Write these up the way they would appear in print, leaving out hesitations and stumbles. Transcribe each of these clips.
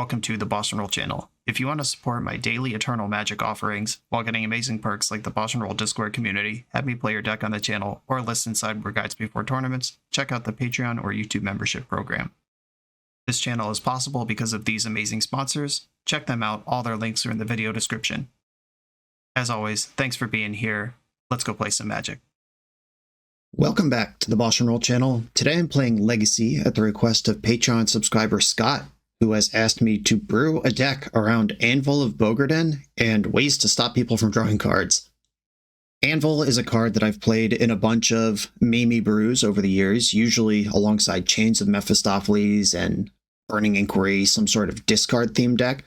welcome to the BoshNRoll channel. If you want to support my daily Eternal Magic offerings while getting amazing perks like the BoshNRoll Discord community, have me play your deck on the channel, or listen sideboard guides before tournaments, check out the Patreon or YouTube membership program. This channel is possible because of these amazing sponsors. Check them out, all their links are in the video description. As always, thanks for being here. Let's go play some Magic. Welcome back to the BoshNRoll channel. Today I'm playing Legacy at the request of Patreon subscriber Scott, who has asked me to brew a deck around Anvil of Bogardan and ways to stop people from drawing cards. Anvil is a card that I've played in a bunch of Mamie brews over the years, usually alongside Chains of Mephistopheles and Burning Inquiry, some sort of discard themed deck.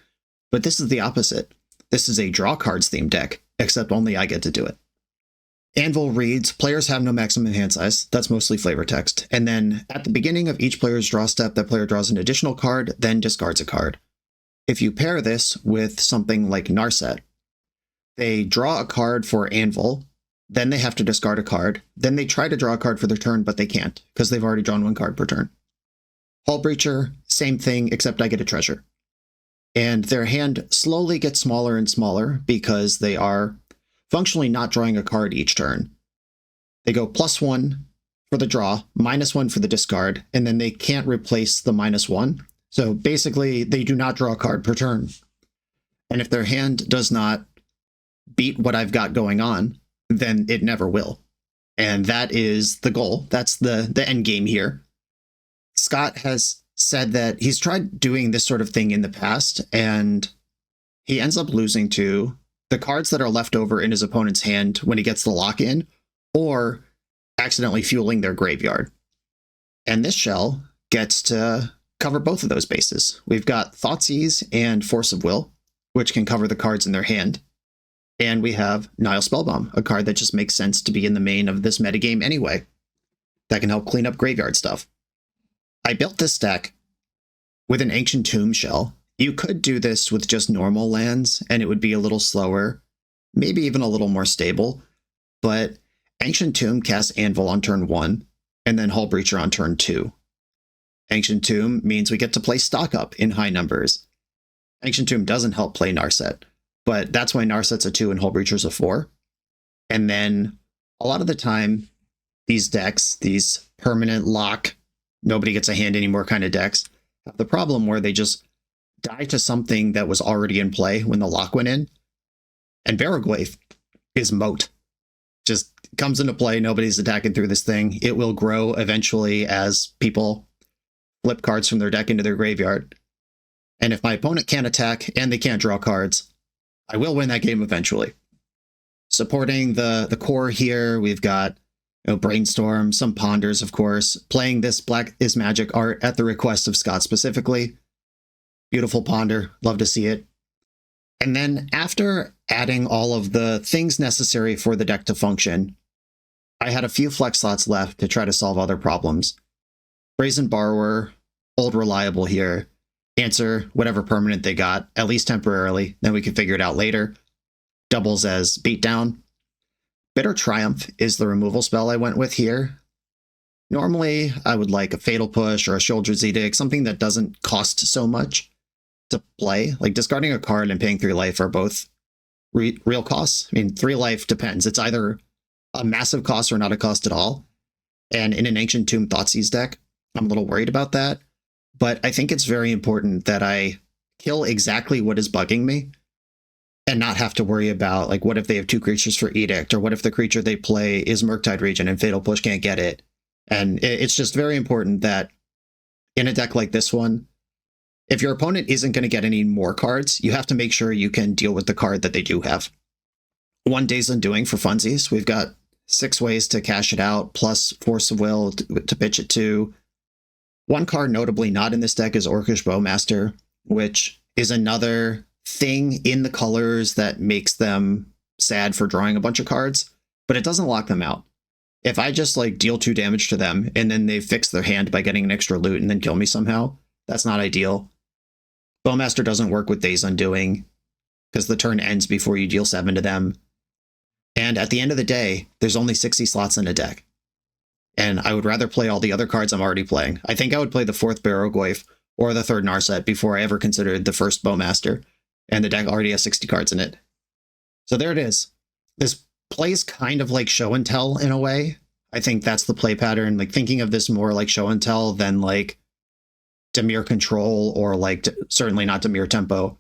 But this is the opposite. This is a draw cards themed deck, except only I get to do it. Anvil reads, players have no maximum hand size. That's mostly flavor text. And then at the beginning of each player's draw step, that player draws an additional card, then discards a card. If you pair this with something like Narset, they draw a card for Anvil, then they have to discard a card, then they try to draw a card for their turn, but they can't, because they've already drawn one card per turn. Hull Breacher, same thing, except I get a treasure. And their hand slowly gets smaller and smaller because they are functionally not drawing a card each turn. They go +1 for the draw, -1 for the discard, and then they can't replace the -1. So basically, they do not draw a card per turn. And if their hand does not beat what I've got going on, then it never will. And that is the goal. That's the end game here. Scott has said that he's tried doing this sort of thing in the past, and he ends up losing to the cards that are left over in his opponent's hand when he gets the lock-in, or accidentally fueling their graveyard. And this shell gets to cover both of those bases. We've got Thoughtseize and Force of Will, which can cover the cards in their hand. And we have Nile Spellbomb, a card that just makes sense to be in the main of this metagame anyway. That can help clean up graveyard stuff. I built this deck with an Ancient Tomb shell. You could do this with just normal lands, and it would be a little slower, maybe even a little more stable, but Ancient Tomb casts Anvil on turn 1, and then Hull Breacher on turn 2. Ancient Tomb means we get to play Stock Up in high numbers. Ancient Tomb doesn't help play Narset, but that's why Narset's a 2 and Hull Breacher's a 4. And then, a lot of the time, these decks, these permanent lock, nobody gets a hand anymore kind of decks, have the problem where they just die to something that was already in play when the lock went in. And Varagwaith is moat. Just comes into play, nobody's attacking through this thing. It will grow eventually as people flip cards from their deck into their graveyard. And if my opponent can't attack and they can't draw cards, I will win that game eventually. Supporting the core here, we've got Brainstorm, some Ponders, of course, playing this Black is Magic art at the request of Scott specifically. Beautiful Ponder, love to see it. And then after adding all of the things necessary for the deck to function, I had a few flex slots left to try to solve other problems. Brazen Borrower, old reliable here. Answer whatever permanent they got, at least temporarily, then we can figure it out later. Doubles as Beatdown. Bitter Triumph is the removal spell I went with here. Normally, I would like a Fatal Push or a Shoulder's Edict, something that doesn't cost so much to play. Like discarding a card and paying 3 life are both real costs. I mean, 3 life depends. It's either a massive cost or not a cost at all. And in an Ancient Tomb Thoughtseize deck, I'm a little worried about that. But I think it's very important that I kill exactly what is bugging me and not have to worry about, like, what if they have 2 creatures for Edict, or what if the creature they play is Murktide Regent and Fatal Push can't get it. And it's just very important that in a deck like this one, if your opponent isn't going to get any more cards, you have to make sure you can deal with the card that they do have. 1 Day's Undoing for funsies. We've got 6 ways to cash it out, plus Force of Will to pitch it to. One card notably not in this deck is Orcish Bowmaster, which is another thing in the colors that makes them sad for drawing a bunch of cards, but it doesn't lock them out. If I just like deal 2 damage to them and then they fix their hand by getting an extra loot and then kill me somehow, that's not ideal. Bowmaster doesn't work with Days Undoing because the turn ends before you deal 7 to them. And at the end of the day, there's only 60 slots in a deck. And I would rather play all the other cards I'm already playing. I think I would play the 4th Barrowgoyf or the third Narset before I ever considered the first Bowmaster, and the deck already has 60 cards in it. So there it is. This plays kind of like show and tell in a way. I think that's the play pattern, like thinking of this more like show and tell than like Dimir Control or like certainly not Dimir Tempo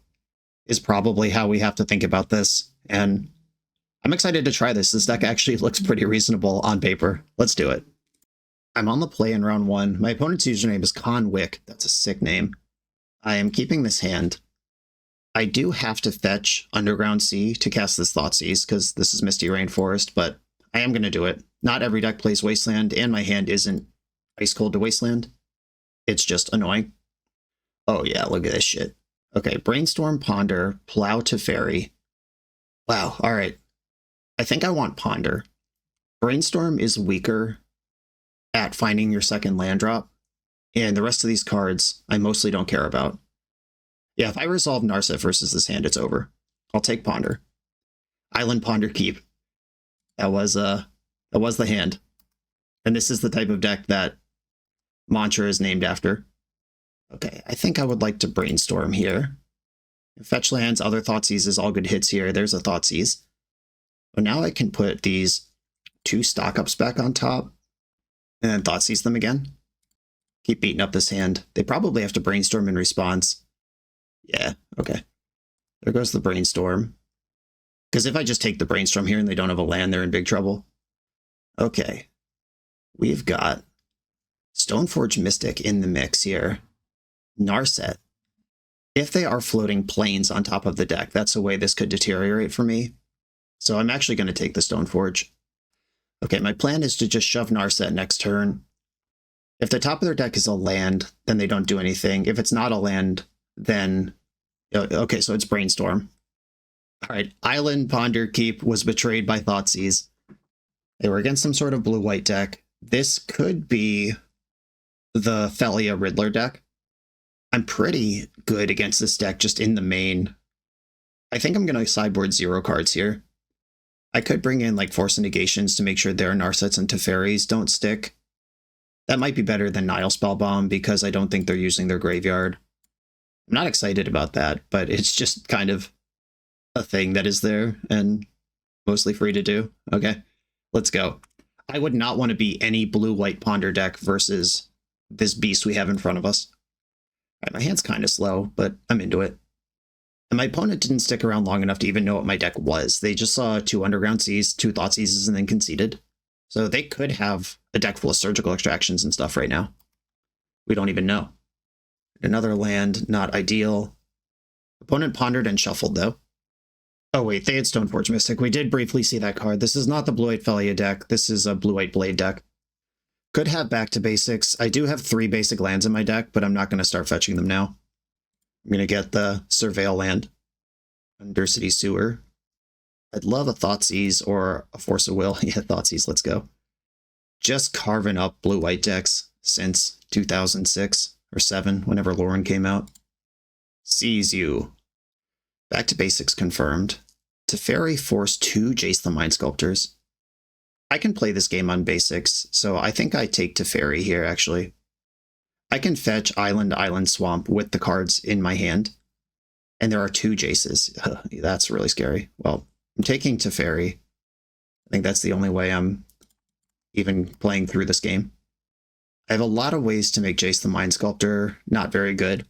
is probably how we have to think about this. And I'm excited to try this. This deck actually looks pretty reasonable on paper. Let's do it. I'm on the play in round 1. My opponent's username is Conwick. That's a sick name. I am keeping this hand. I do have to fetch Underground Sea to cast this Thoughtseize because this is Misty Rainforest, but I am going to do it. Not every deck plays Wasteland, and my hand isn't Ice Cold to Wasteland. It's just annoying. Oh yeah, look at this shit. Okay, Brainstorm, Ponder, Plow to Fairy. Wow, alright. I think I want Ponder. Brainstorm is weaker at finding your second land drop, and the rest of these cards I mostly don't care about. Yeah, if I resolve Narset versus this hand, it's over. I'll take Ponder. Island Ponder Keep. That was the hand. And this is the type of deck that Mantra is named after. Okay, I think I would like to Brainstorm here. Fetch lands, other Thoughtseizes, all good hits here. There's a Thoughtseize. But now I can put these 2 stock-ups back on top and then Thoughtseize them again. Keep beating up this hand. They probably have to Brainstorm in response. Yeah, okay. There goes the Brainstorm. Because if I just take the Brainstorm here and they don't have a land, they're in big trouble. Okay. We've got Stoneforge Mystic in the mix here. Narset. If they are floating planes on top of the deck, that's a way this could deteriorate for me. So I'm actually going to take the Stoneforge. Okay, my plan is to just shove Narset next turn. If the top of their deck is a land, then they don't do anything. If it's not a land, then... Okay, so it's Brainstorm. Alright, Island Ponder Keep was betrayed by Thoughtseize. They were against some sort of blue-white deck. This could be the Felia Riddler deck. I'm pretty good against this deck just in the main. I think I'm going to sideboard 0 cards here. I could bring in like Force of Negations to make sure their Narsets and Teferis don't stick. That might be better than Nile Spellbomb because I don't think they're using their graveyard. I'm not excited about that, but it's just kind of a thing that is there and mostly free to do. Okay, let's go. I would not want to be any blue-white Ponder deck versus this beast we have in front of us. All right, my hand's kind of slow, but I'm into it. And my opponent didn't stick around long enough to even know what my deck was. They just saw 2 Underground Seas, 2 Thoughtseizes, and then conceded. So they could have a deck full of Surgical Extractions and stuff right now. We don't even know. Another land, not ideal. Opponent pondered and shuffled, though. Oh wait, they had Stoneforge Mystic. We did briefly see that card. This is not the Blue-White Felia deck. This is a Blue-White Blade deck. Could have Back to Basics. I do have 3 basic lands in my deck, but I'm not going to start fetching them now. I'm going to get the Surveil land. Undercity Sewer. I'd love a Thoughtseize or a Force of Will. Yeah, Thoughtseize, let's go. Just carving up blue-white decks since 2006 or 7, whenever Lauren came out. Sees you. Back to Basics confirmed. Teferi force 2 Jace the Mind Sculptors. I can play this game on Basics, so I think I take Teferi here, actually. I can fetch Island Swamp with the cards in my hand. And there are 2 Jaces. That's really scary. Well, I'm taking Teferi. I think that's the only way I'm even playing through this game. I have a lot of ways to make Jace the Mind Sculptor not very good.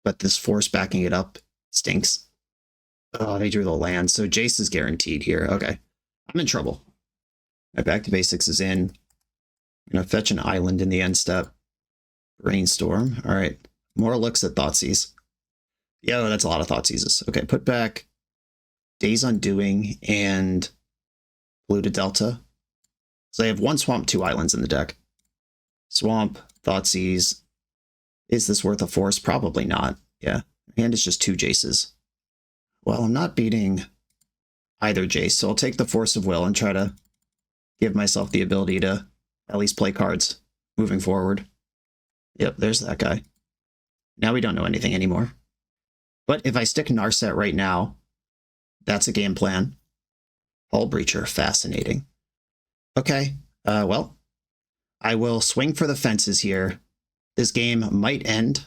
But this force backing it up stinks. Oh, they drew the land, so Jace is guaranteed here. Okay, I'm in trouble. My Back to Basics is in. I'm going to fetch an island in the end step. Brainstorm. All right, more looks at Thoughtseize. Yo, that's a lot of Thoughtseizes. Okay, put back Days Undoing and Blue to Delta. So I have 1 Swamp, 2 Islands in the deck. Swamp, Thoughtseize. Is this worth a force? Probably not. Yeah, hand is just 2 Jaces. Well, I'm not beating either Jace, so I'll take the Force of Will and try to give myself the ability to at least play cards moving forward. Yep, there's that guy. Now we don't know anything anymore. But if I stick Narset right now, that's a game plan. Hull Breacher, fascinating. Okay, well, I will swing for the fences here. This game might end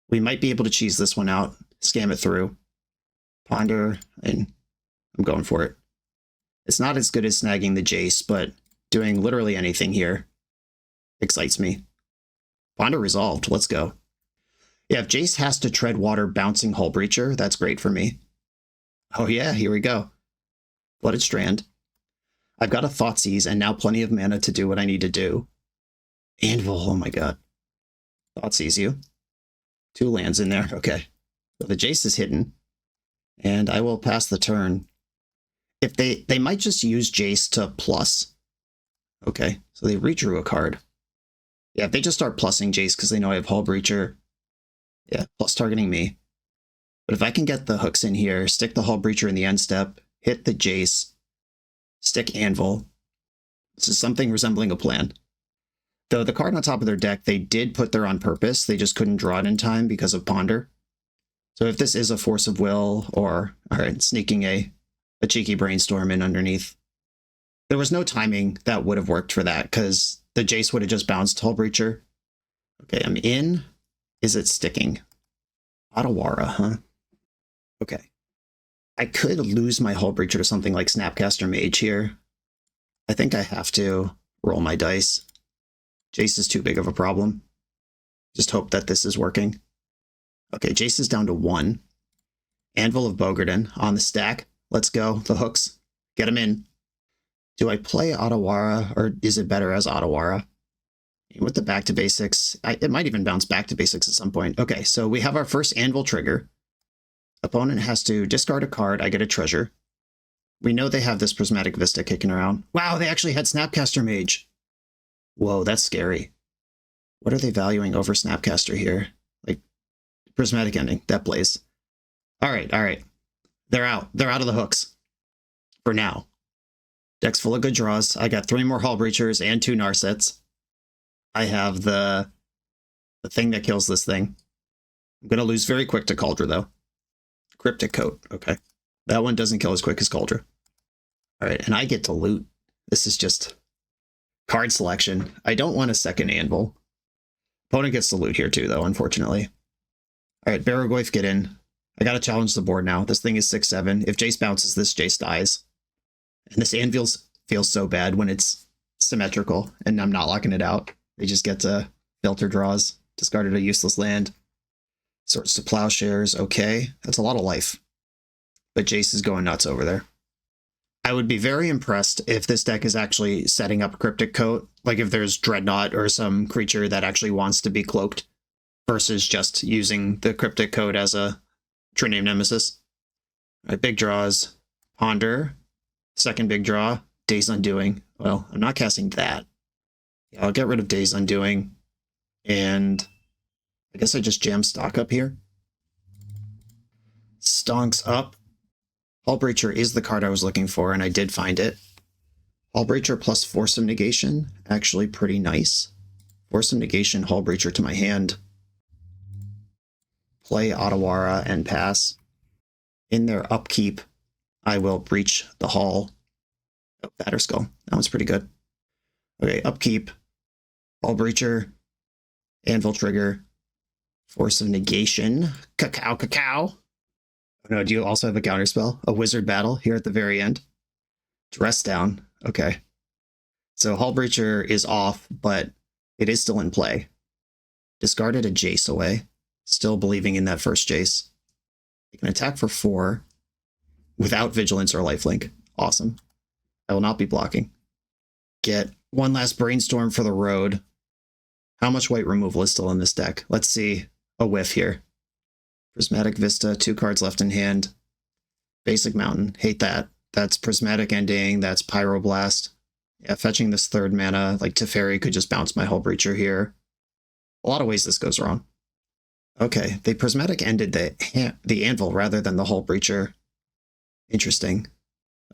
We might be able to cheese this one out, scam it through. Ponder, and I'm going for it. It's not as good as snagging the Jace, but doing literally anything here excites me. Ponder resolved, let's go. Yeah, if Jace has to tread water bouncing Hull Breacher, that's great for me. Oh yeah, here we go. Flooded Strand. I've got a Thoughtseize and now plenty of mana to do what I need to do. Anvil, oh my god. Thoughtseize you. 2 lands in there, okay. So the Jace is hidden. And I will pass the turn. If they might just use Jace to plus. Okay, so they redrew a card. Yeah, if they just start plussing Jace because they know I have Hull Breacher. Yeah, plus targeting me. But if I can get the hooks in here, stick the Hull Breacher in the end step, hit the Jace, stick Anvil. This is something resembling a plan. Though the card on top of their deck, they did put there on purpose. They just couldn't draw it in time because of Ponder. So if this is a Force of Will or, alright, sneaking a cheeky Brainstorm in underneath. There was no timing that would have worked for that because the Jace would have just bounced Hull Breacher. Okay, I'm in. Is it sticking? Otawara, huh? Okay. I could lose my Hull Breacher to something like Snapcaster Mage here. I think I have to roll my dice. Jace is too big of a problem. Just hope that this is working. Okay, Jace is down to 1. Anvil of Bogardan on the stack. Let's go. The hooks. Get him in. Do I play Otawara, or is it better as Otawara? With the back to basics, it might even bounce back to basics at some point. Okay, so we have our first Anvil trigger. Opponent has to discard a card. I get a treasure. We know they have this Prismatic Vista kicking around. Wow, they actually had Snapcaster Mage. Whoa, that's scary. What are they valuing over Snapcaster here? Like, Prismatic Ending. That plays. All right. They're out. They're out of the hooks. For now. Deck's full of good draws. I got 3 more Hull Breachers and 2 Narsets. I have the thing that kills this thing. I'm going to lose very quick to Cauldra, though. Cryptic Coat. Okay. That one doesn't kill as quick as Cauldra. All right, and I get to loot. This is just card selection. I don't want a second Anvil. Opponent gets to loot here, too, though, unfortunately. All right, Barragoyf, get in. I got to challenge the board now. This thing is 6/7. If Jace bounces this, Jace dies. And this Anvil feels so bad when it's symmetrical, and I'm not locking it out. They just get to filter draws, discarded a useless land. Swords to Plowshares, okay. That's a lot of life. But Jace is going nuts over there. I would be very impressed if this deck is actually setting up Cryptic Coat, like if there's Dreadnought or some creature that actually wants to be cloaked, versus just using the Cryptic Coat as a True Name Nemesis. All right, big draws. Ponder. Second big draw. Days Undoing. Well, I'm not casting that. Yeah, I'll get rid of Days Undoing. And I guess I just jam stock up here. Stonks up. Hull Breacher is the card I was looking for, and I did find it. Hull Breacher plus Force of Negation. Actually pretty nice. Force of Negation, Hull Breacher to my hand. Play Otawara and pass. In their upkeep, I will breach the Hull. Oh, Batterskull. That one's pretty good. Okay, upkeep. Hull Breacher. Anvil trigger. Force of Negation. Cacao. Oh no, do you also have a counterspell? A Wizard Battle here at the very end? Dress Down. Okay. So Hull Breacher is off, but it is still in play. Discarded a Jace away. Still believing in that first Jace. You can attack for 4 without Vigilance or Lifelink. Awesome. I will not be blocking. Get one last Brainstorm for the road. How much white removal is still in this deck? Let's see. A whiff here. Prismatic Vista, 2 cards left in hand. Basic Mountain, hate that. That's Prismatic Ending, that's Pyroblast. Yeah, fetching this 3rd mana, like Teferi could just bounce my Hull Breacher here. A lot of ways this goes wrong. Okay, they Prismatic ended the Anvil rather than the Hull Breacher. Interesting.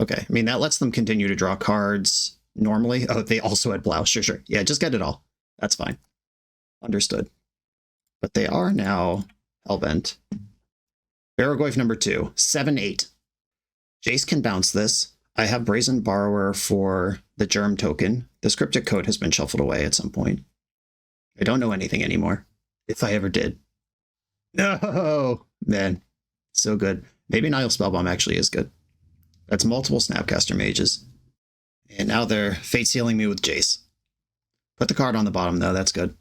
Okay, I mean, that lets them continue to draw cards normally. Oh, they also had Blouse, sure. Yeah, just get it all. That's fine. Understood. But they are now Hellbent. Barragoyf number 2, 7/8. Jace can bounce this. I have Brazen Borrower for the Germ token. This Cryptic Coat has been shuffled away at some point. I don't know anything anymore, if I ever did. No! Man, so good. Maybe Nile Spellbomb actually is good. That's multiple Snapcaster Mages. And now they're fate sealing me with Jace. Put the card on the bottom, though. That's good.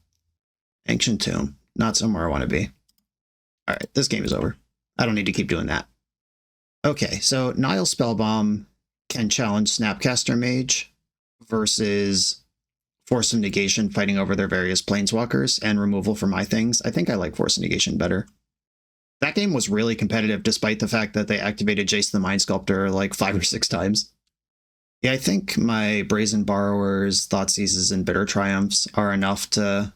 Ancient Tomb. Not somewhere I want to be. Alright, this game is over. I don't need to keep doing that. Okay, so Nile Spellbomb can challenge Snapcaster Mage versus Force of Negation fighting over their various Planeswalkers and removal for my things. I think I like Force of Negation better. That game was really competitive despite the fact that they activated Jace the Mind Sculptor like 5 or 6 times. Yeah, I think my Brazen Borrowers, Thoughtseizes, and Bitter Triumphs are enough to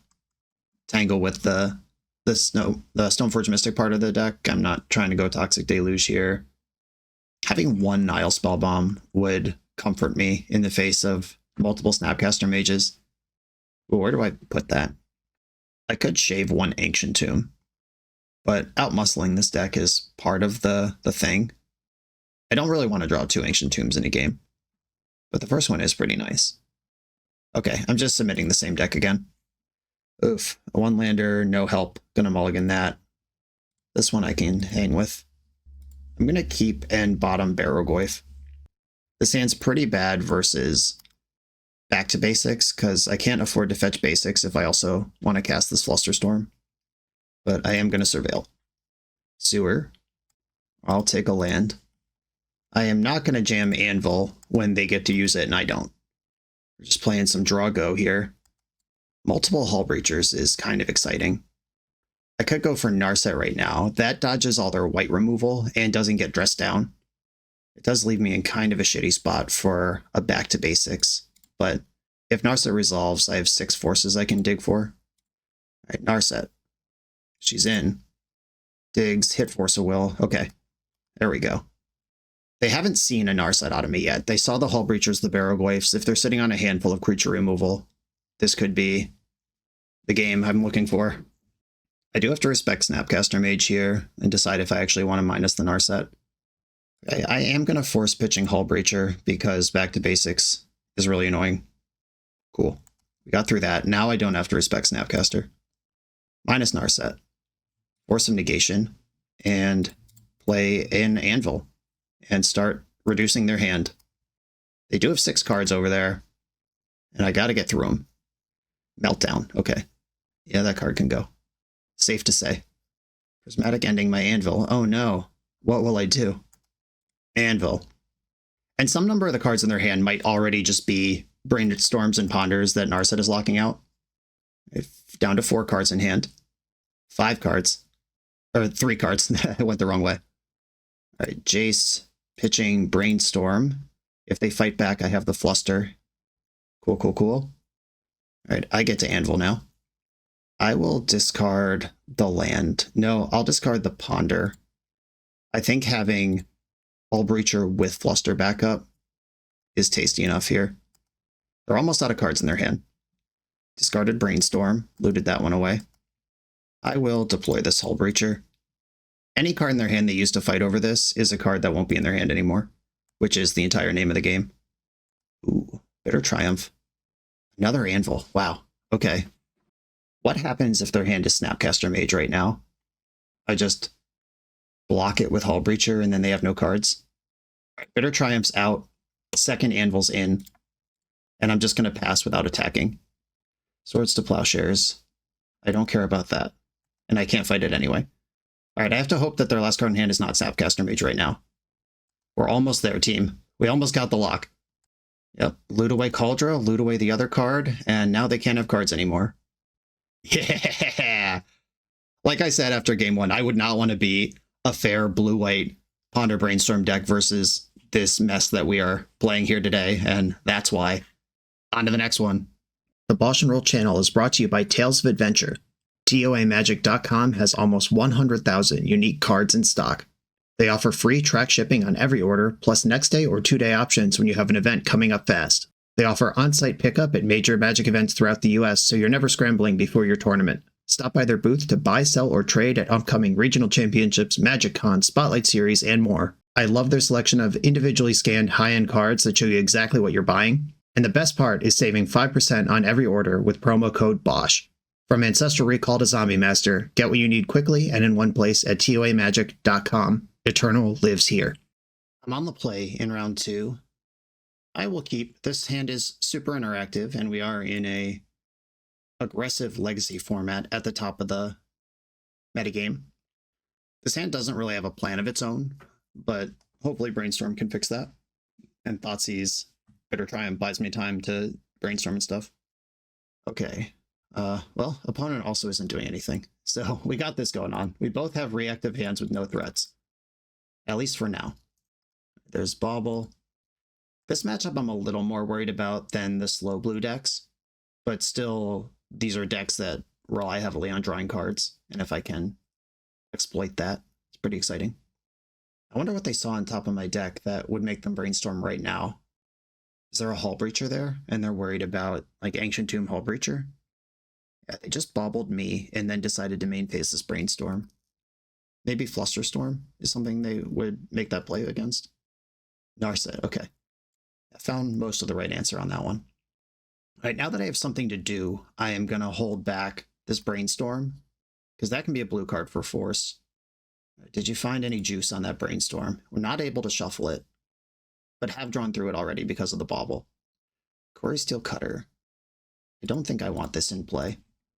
tangle with the Stoneforge Mystic part of the deck. I'm not trying to go Toxic Deluge here. Having one Nile Spellbomb would comfort me in the face of multiple Snapcaster Mages. But where do I put that? I could shave one Ancient Tomb, but outmuscling this deck is part of the thing. I don't really want to draw 2 Ancient Tombs in a game, but the first one is pretty nice. Okay, I'm just submitting the same deck again. Oof, a 1-lander, no help, gonna mulligan that. This one I can hang with. I'm gonna keep and bottom Barrogoyf. This hand's pretty bad versus back to basics, because I can't afford to fetch basics if I also want to cast this Flusterstorm. But I am gonna surveil. Sewer. I'll take a land. I am not gonna jam Anvil when they get to use it and I don't. We're just playing some draw go here. Multiple Hull Breachers is kind of exciting. I could go for Narset right now. That dodges all their white removal and doesn't get dressed down. It does leave me in kind of a shitty spot for a back to basics, but if Narset resolves, I have 6 forces I can dig for. Alright, Narset. She's in. Digs, hit Force of Will. Okay, there we go. They haven't seen a Narset out of me yet. They saw the Hull Breachers, the Barrogoyfs. If they're sitting on a handful of creature removal, this could be the game I'm looking for. I do have to respect Snapcaster Mage here and decide if I actually want to minus the Narset. I am going to force pitching Hull Breacher because back to basics is really annoying. Cool. We got through that. Now I don't have to respect Snapcaster. Minus Narset. Force of Negation. And play an Anvil. And start reducing their hand. They do have 6 cards over there. And I got to get through them. Meltdown. Okay. Yeah, that card can go. Safe to say. Prismatic ending my Anvil. Oh no. What will I do? Anvil. And some number of the cards in their hand might already just be Brainstorms and Ponders that Narset is locking out. Down to 4 cards in hand. 5 cards. Or 3 cards. I went the wrong way. Alright, Jace pitching Brainstorm. If they fight back, I have the Fluster. Cool, cool, cool. Alright, I get to Anvil now. I will discard the land. No, I'll discard the Ponder. I think having Hull Breacher with Fluster backup is tasty enough here. They're almost out of cards in their hand. Discarded Brainstorm, looted that one away. I will deploy this Hull Breacher. Any card in their hand they use to fight over this is a card that won't be in their hand anymore, which is the entire name of the game. Ooh, Bitter Triumph. Another Anvil. Wow. Okay. What happens if their hand is Snapcaster Mage right now? I just block it with Hull Breacher and then they have no cards. Bitter Triumph's out. Second Anvil's in. And I'm just going to pass without attacking. Swords to Plowshares. I don't care about that. And I can't fight it anyway. Alright, I have to hope that their last card in hand is not Snapcaster Mage right now. We're almost there, team. We almost got the lock. Yep, loot away Cauldra, loot away the other card, and now they can't have cards anymore. Yeah! Like I said after game 1, I would not want to be a fair blue-white Ponder Brainstorm deck versus this mess that we are playing here today, and that's why. On to the next one. The BoshNRoll channel is brought to you by Tales of Adventure. TOAMagic.com has almost 100,000 unique cards in stock. They offer free track shipping on every order, plus next day or 2-day options when you have an event coming up fast. They offer on-site pickup at major Magic events throughout the US, so you're never scrambling before your tournament. Stop by their booth to buy, sell, or trade at upcoming regional championships, Magic Con, Spotlight Series, and more. I love their selection of individually scanned high-end cards that show you exactly what you're buying. And the best part is saving 5% on every order with promo code BOSH. From Ancestral Recall to Zombie Master, get what you need quickly and in one place at toamagic.com. Eternal lives here. I'm on the play in round 2. I will keep. This hand is super interactive, and we are in a aggressive legacy format at the top of the metagame. This hand doesn't really have a plan of its own, but hopefully Brainstorm can fix that. And Thoughtseize Bitter Triumph buys me time to brainstorm and stuff. Okay. Well, opponent also isn't doing anything. So we got this going on. We both have reactive hands with no threats. At least for now. There's Bauble. This matchup I'm a little more worried about than the slow blue decks. But still, these are decks that rely heavily on drawing cards. And if I can exploit that, it's pretty exciting. I wonder what they saw on top of my deck that would make them brainstorm right now. Is there a Hull Breacher there? And they're worried about, like, Ancient Tomb Hull Breacher? Yeah, they just bobbled me and then decided to main phase this Brainstorm. Maybe Flusterstorm is something they would make that play against. Narset, okay. I found most of the right answer on that one. All right, now that I have something to do, I am going to hold back this Brainstorm, because that can be a blue card for force. Did you find any juice on that Brainstorm? We're not able to shuffle it, but have drawn through it already because of the bauble. Quarry Steel Cutter. I don't think I want this in play.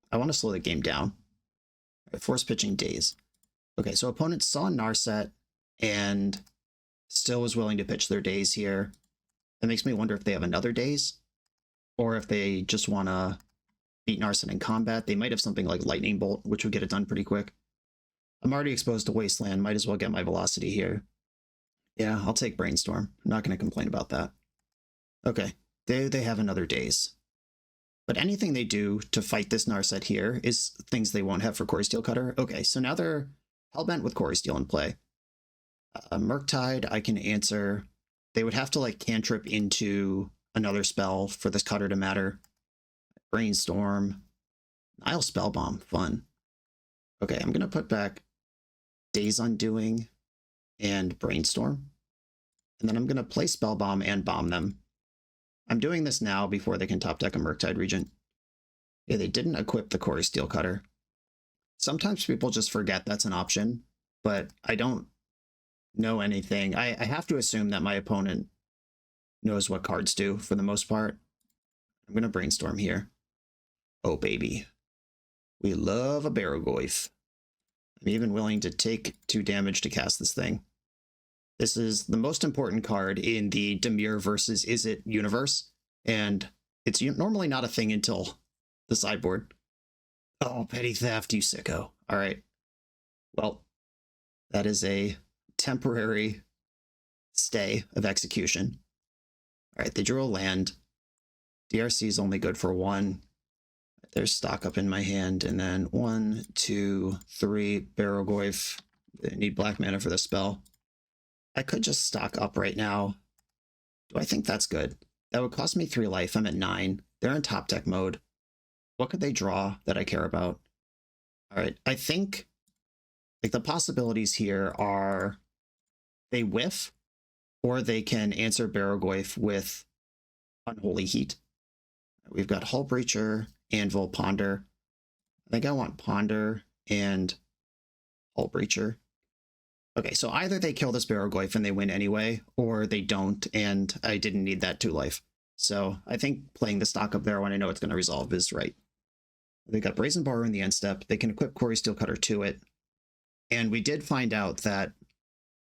I want to slow the game down. Right, force pitching Daze. Okay, so opponent saw Narset and still was willing to pitch their Daze here. That makes me wonder if they have another Daze, or if they just want to beat Narset in combat. They might have something like Lightning Bolt, which would get it done pretty quick. I'm already exposed to Wasteland. Might as well get my velocity here. Yeah, I'll take Brainstorm. I'm not going to complain about that. Okay, they have another Daze. But anything they do to fight this Narset here is things they won't have for Quarry Steel Cutter. Okay, so now they're hellbent with Quarry Steel in play. Murktide, I can answer. They would have to, like, cantrip into another spell for this cutter to matter. Brainstorm. Nile Spellbomb, fun. Okay, I'm going to put back Daze Undoing and Brainstorm. And then I'm going to play Spellbomb and bomb them. I'm doing this now before they can top deck a Murktide Regent. Yeah, they didn't equip the Quarry Steel Cutter. Sometimes people just forget that's an option, but I don't know anything. I have to assume that my opponent knows what cards do for the most part. I'm going to Brainstorm here. Oh, baby. We love a Barrogoyf. I'm even willing to take 2 damage to cast this thing. This is the most important card in the Dimir versus Izzet universe, and it's normally not a thing until the sideboard. Oh, Petty Theft, you sicko. All right. Well, that is a temporary stay of execution. All right, they drew a land. DRC is only good for 1. There's stock up in my hand, and then 1, 2, 3, Barrogoyf. I need black mana for the spell. I could just stock up right now. Do I think that's good? That would cost me 3 life. I'm at 9. They're in top deck mode. What could they draw that I care about? All right, I think, like, the possibilities here are they whiff, or they can answer Barrogoyf with Unholy Heat. We've got Hull Breacher, Anvil, Ponder. I think I want Ponder and Hull Breacher. Okay, so either they kill this Barrogoyf and they win anyway, or they don't, and I didn't need that 2 life. So I think playing the stock up there when I know it's going to resolve is right. They got Brazen Borrower in the end step. They can equip Quarry Steel Cutter to it. And we did find out that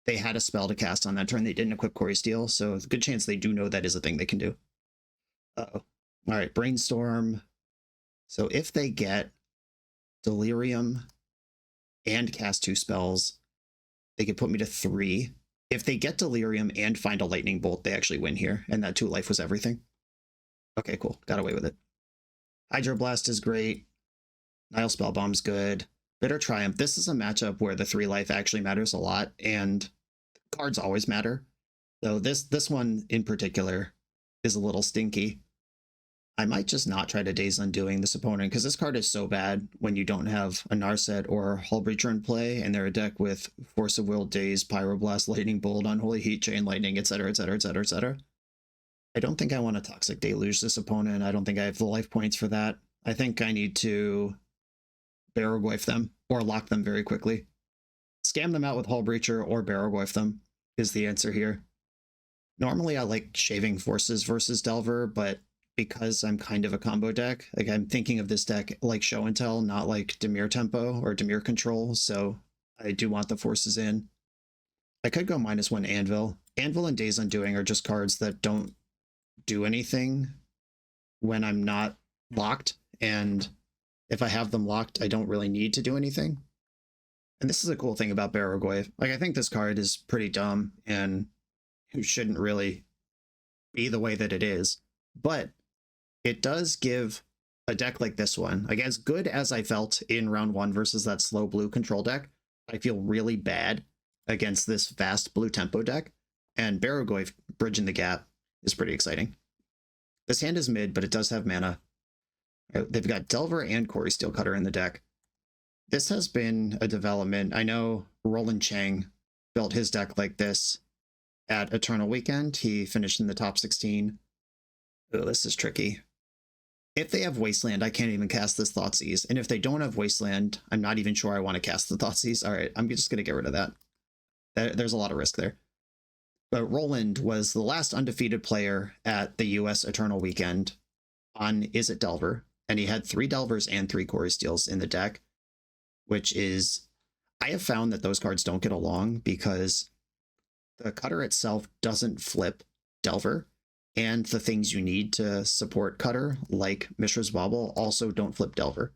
they had a spell to cast on that turn. They didn't equip Quarry Steel, so it's a good chance they do know that is a thing they can do. Uh-oh. All right, Brainstorm. So if they get Delirium and cast 2 spells, they could put me to 3. If they get Delirium and find a Lightning Bolt, they actually win here, and that 2 life was everything. Okay, cool. Got away with it. Hydroblast is great. Nile Spellbomb's good. Bitter Triumph. This is a matchup where the 3 life actually matters a lot, and cards always matter. So this one in particular is a little stinky. I might just not try to Daze Undoing this opponent, because this card is so bad when you don't have a Narset or Hull Breacher in play, and they're a deck with Force of Will, Daze, Pyroblast, Lightning Bolt, Unholy Heat, Chain Lightning, etc., etc., etc., etc. I don't think I want to Toxic Deluge this opponent. I don't think I have the life points for that. I think I need to Barrowgoyf them or lock them very quickly. Scam them out with Hull Breacher or Barrowgoyf them is the answer here. Normally I like Shaving Forces versus Delver, but because I'm kind of a combo deck, like I'm thinking of this deck like Show and Tell, not like Dimir Tempo or Dimir Control, so I do want the Forces in. I could go -1 Anvil. Anvil and Days Undoing are just cards that don't do anything when I'm not locked, and if I have them locked, I don't really need to do anything. And this is a cool thing about Barrowgoyf. Like, I think this card is pretty dumb and shouldn't really be the way that it is, but it does give a deck like this one, like as good as I felt in round 1 versus that slow blue control deck, I feel really bad against this fast blue tempo deck, and Barrowgoyf bridging the gap is pretty exciting. This hand is mid, but it does have mana. They've got Delver and Corey Steelcutter in the deck. This has been a development. I know Roland Chang built his deck like this at Eternal Weekend. He finished in the top 16. Oh, this is tricky. If they have Wasteland, I can't even cast this Thoughtseize. And if they don't have Wasteland, I'm not even sure I want to cast the Thoughtseize. All right, I'm just going to get rid of that. There's a lot of risk there. But Roland was the last undefeated player at the US Eternal Weekend on Is It Delver, and he had 3 Delvers and 3 Corey Steels in the deck, which is, I have found that those cards don't get along because the Cutter itself doesn't flip Delver, and the things you need to support Cutter, like Mishra's Bauble, also don't flip Delver.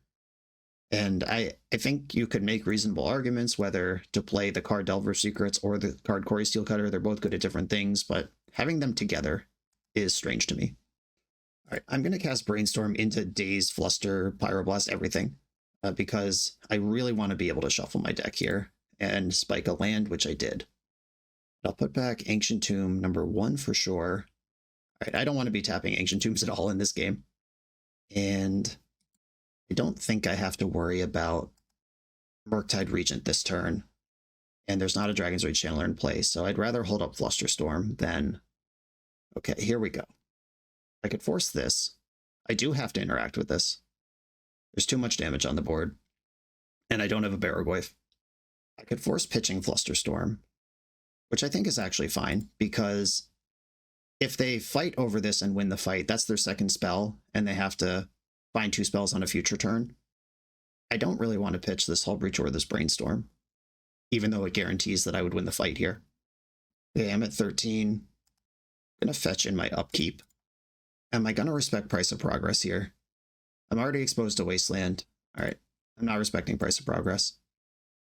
And I think you could make reasonable arguments whether to play the card Delver Secrets or the card Corey Steelcutter. They're both good at different things, but having them together is strange to me. All right, I'm going to cast Brainstorm into Daze, Fluster, Pyroblast, everything, because I really want to be able to shuffle my deck here and spike a land, which I did. I'll put back Ancient Tomb number 1 for sure. All right, I don't want to be tapping Ancient Tombs at all in this game. And I don't think I have to worry about Murktide Regent this turn. And there's not a Dragon's Rage Channeler in play, so I'd rather hold up Flusterstorm than... Okay, here we go. I could force this. I do have to interact with this. There's too much damage on the board. And I don't have a Barrowgoyf. I could force pitching Flusterstorm, which I think is actually fine, because if they fight over this and win the fight, that's their second spell, and they have to find 2 spells on a future turn. I don't really want to pitch this Hull Breach or this Brainstorm, even though it guarantees that I would win the fight here. Okay, I'm at 13. I'm going to fetch in my upkeep. Am I going to respect Price of Progress here? I'm already exposed to Wasteland. All right, I'm not respecting Price of Progress.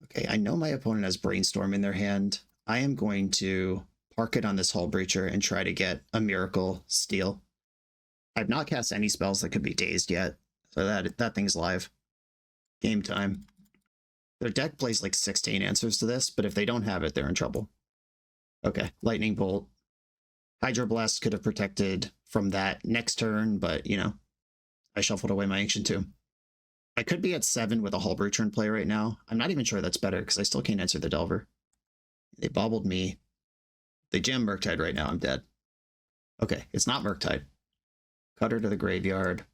Okay, I know my opponent has Brainstorm in their hand. I am going to park it on this Hull Breacher and try to get a Miracle Steal. I've not cast any spells that could be dazed yet, so that thing's live. Game time. Their deck plays like 16 answers to this, but if they don't have it, they're in trouble. Okay, Lightning Bolt. Hydroblast could have protected from that next turn, but, you know, I shuffled away my Ancient Tomb. I could be at 7 with a Hull Breacher in play right now. I'm not even sure that's better, because I still can't answer the Delver. They bobbled me. They jam Murktide right now, I'm dead. Okay, it's not Murktide. Cutter to the graveyard.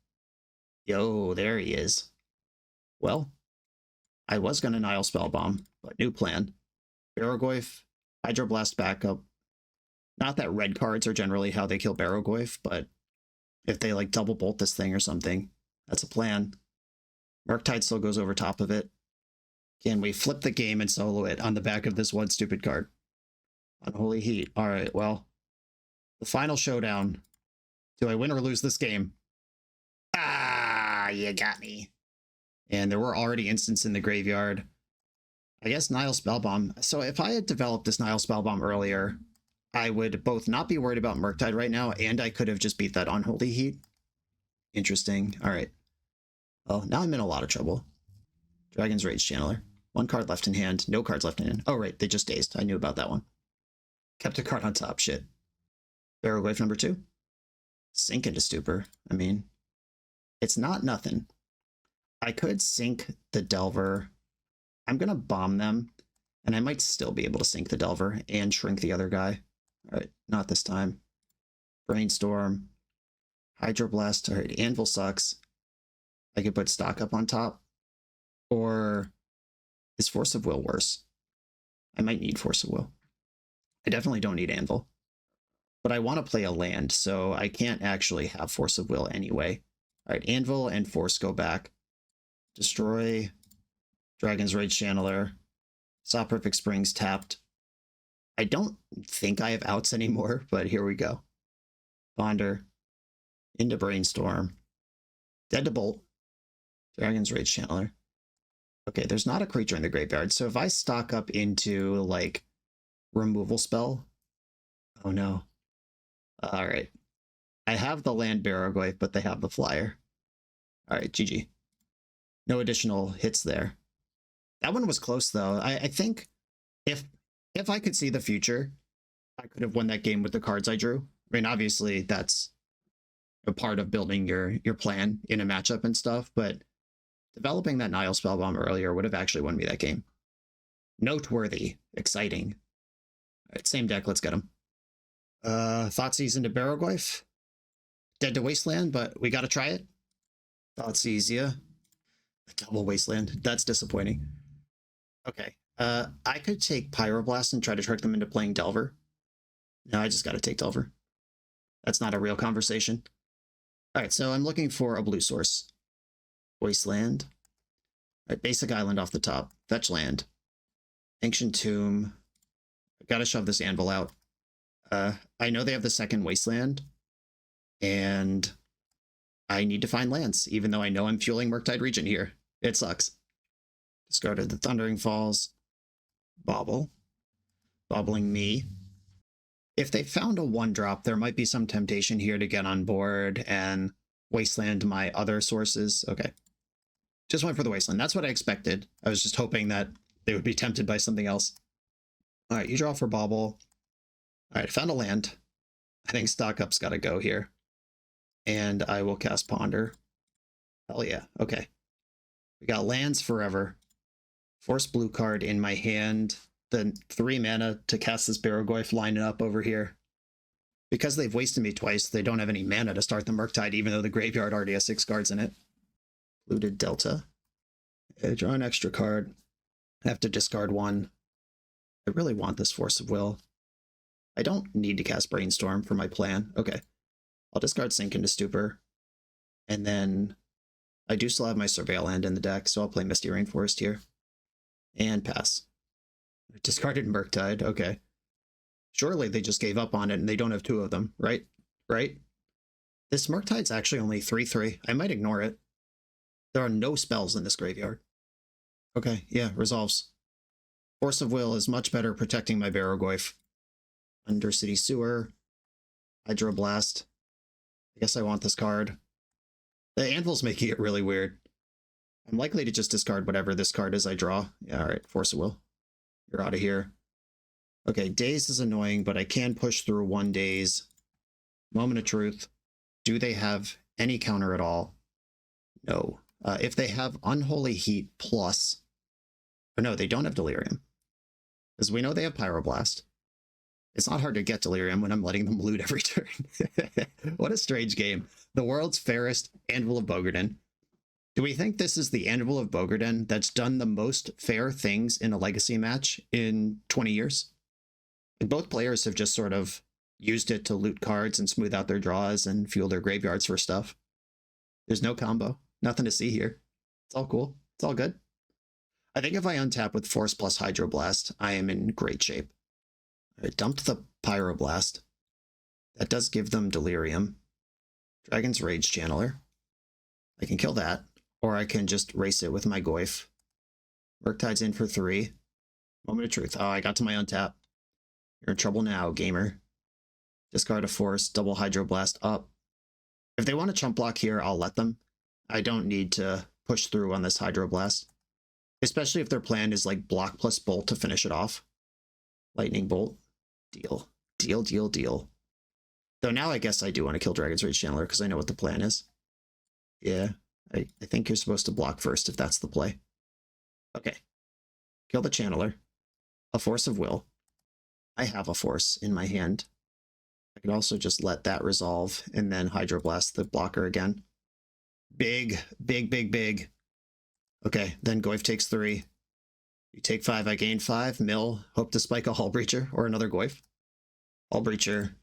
Yo, there he is. Well, I was going to Nile Spellbomb, but new plan. Barrowgoyf, Hydroblast backup. Not that red cards are generally how they kill Barrowgoyf, but if they like double bolt this thing or something, that's a plan. Murktide still goes over top of it. Can we flip the game and solo it on the back of this one stupid card? Unholy Heat. All right, well, the final showdown. Do I win or lose this game? Ah, you got me. And there were already instants in the graveyard. I guess Nile Spellbomb. So if I had developed this Nile Spellbomb earlier, I would both not be worried about Murktide right now, and I could have just beat that Unholy Heat. Interesting. All right. Well, now I'm in a lot of trouble. Dragon's Rage Channeler. 1 card left in hand. No cards left in hand. Oh, right. They just dazed. I knew about that one. Kept a card on top. Shit. Barrowgoyf number 2. Sink into Stupor. I mean, it's not nothing. I could sink the Delver. I'm going to bomb them, and I might still be able to sink the Delver and shrink the other guy. All right, not this time. Brainstorm. Hydroblast. All right, Anvil sucks. I could put stock up on top. Or is Force of Will worse? I might need Force of Will. I definitely don't need Anvil. But I want to play a land, so I can't actually have Force of Will anyway. All right, Anvil and Force go back. Destroy, Dragon's Rage Channeler, Saw Perfect Springs tapped. I don't think I have outs anymore, but here we go. Ponder, into Brainstorm, Dead to Bolt, Dragon's Rage Channeler. Okay, there's not a creature in the graveyard, so if I stock up into, like, removal spell... Oh no. Alright. I have the land Barrogoyf, but they have the flyer. Alright, GG. No additional hits there. That one was close, though. I think if I could see the future, I could have won that game with the cards I drew. I mean, obviously, that's a part of building your plan in a matchup and stuff, but developing that Nile Spellbomb earlier would have actually won me that game. Noteworthy. Exciting. Alright, same deck, let's get him. Thoughtseize into Barrogoyf. Dead to Wasteland, but we gotta try it. Thoughtseize, yeah. Double Wasteland. That's disappointing. Okay. I could take Pyroblast and try to trick them into playing Delver. No, I just gotta take Delver. That's not a real conversation. Alright, so I'm looking for a blue source. Wasteland. Alright, basic island off the top. Fetch land. Ancient Tomb. I've gotta shove this Anvil out. I know they have the second Wasteland, and I need to find lands, even though I know I'm fueling Murktide Regent here. It sucks. Discarded the Thundering Falls. Bobble. Bobbling me. If they found a 1-drop, there might be some temptation here to get on board and Wasteland my other sources. Okay. Just went for the Wasteland. That's what I expected. I was just hoping that they would be tempted by something else. Alright, you draw for Bobble. Alright, found a land. I think Stock Up's gotta go here. And I will cast Ponder. Hell yeah, okay. We got lands forever. Force blue card in my hand. Then 3 mana to cast this Barrogoyf lining up over here. Because they've wasted me twice, they don't have any mana to start the Murktide, even though the graveyard already has 6 cards in it. Looted Delta. I draw an extra card. I have to discard 1. I really want this Force of Will. I don't need to cast Brainstorm for my plan. Okay. I'll discard Sink into Stupor. And then I do still have my Surveil Land in the deck, so I'll play Misty Rainforest here. And pass. Discarded Murktide. Okay. Surely they just gave up on it and they don't have 2 of them, right? Right? This Murktide's actually only 3/3. I might ignore it. There are no spells in this graveyard. Okay, yeah, resolves. Force of Will is much better protecting my Barrogoyf. Undercity Sewer. Hydroblast. I guess I want this card. The Anvil's making it really weird. I'm likely to just discard whatever this card is I draw. Yeah, alright, Force of Will. You're out of here. Okay, Daze is annoying, but I can push through 1 Daze. Moment of Truth. Do they have any counter at all? No. If they have Unholy Heat plus... Or no, they don't have Delirium. Because we know they have Pyroblast. It's not hard to get Delirium when I'm letting them loot every turn. What a strange game. The world's fairest Anvil of Bogardan. Do we think this is the Anvil of Bogardan that's done the most fair things in a Legacy match in 20 years? And both players have just sort of used it to loot cards and smooth out their draws and fuel their graveyards for stuff. There's no combo. Nothing to see here. It's all cool. It's all good. I think if I untap with Force plus Hydroblast, I am in great shape. I dumped the Pyroblast. That does give them Delirium. Dragon's Rage Channeler. I can kill that, or I can just race it with my Goyf. Murktide's in for 3. Moment of Truth. Oh, I got to my untap. You're in trouble now, gamer. Discard a Force, double Hydroblast up. If they want to chump block here, I'll let them. I don't need to push through on this Hydroblast. Especially if their plan is like block plus bolt to finish it off. Lightning Bolt. Deal. Deal, deal, deal. Though now I guess I do want to kill Dragon's Rage Channeler because I know what the plan is. Yeah, I think you're supposed to block first if that's the play. Okay. Kill the Channeler. A Force of Will. I have a Force in my hand. I could also just let that resolve and then Hydroblast the blocker again. Big, big, big, big. Okay, then Goyf takes 3. You take 5, I gain 5. Mill, hope to spike a Hull Breacher or another Goyf. Hull Breacher.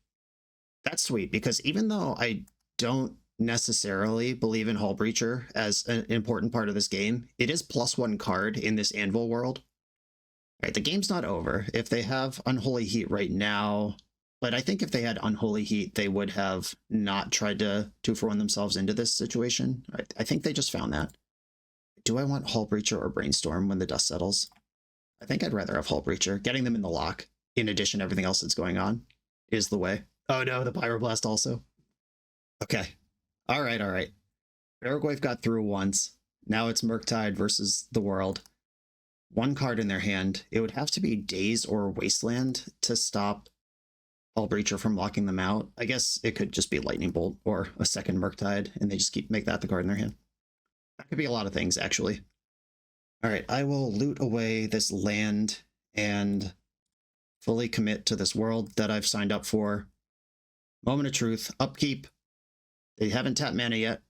That's sweet, because even though I don't necessarily believe in Hull Breacher as an important part of this game, it is +1 card in this Anvil world. All right, the game's not over. If they have Unholy Heat right now, but I think if they had Unholy Heat, they would have not tried to 2-for-1 themselves into this situation. I think they just found that. Do I want Hull Breacher or Brainstorm when the dust settles? I think I'd rather have Hull Breacher. Getting them in the lock, in addition to everything else that's going on, is the way. Oh no, the Pyroblast also. Okay. All right, all right. Barrowgoyf got through once. Now it's Murktide versus the world. 1 card in their hand. It would have to be Daze or Wasteland to stop Hull Breacher from locking them out. I guess it could just be Lightning Bolt or a second Murktide, and they just make that the card in their hand. That could be a lot of things, actually. All right, I will loot away this land and fully commit to this world that I've signed up for. Moment of truth. Upkeep. They haven't tapped mana yet.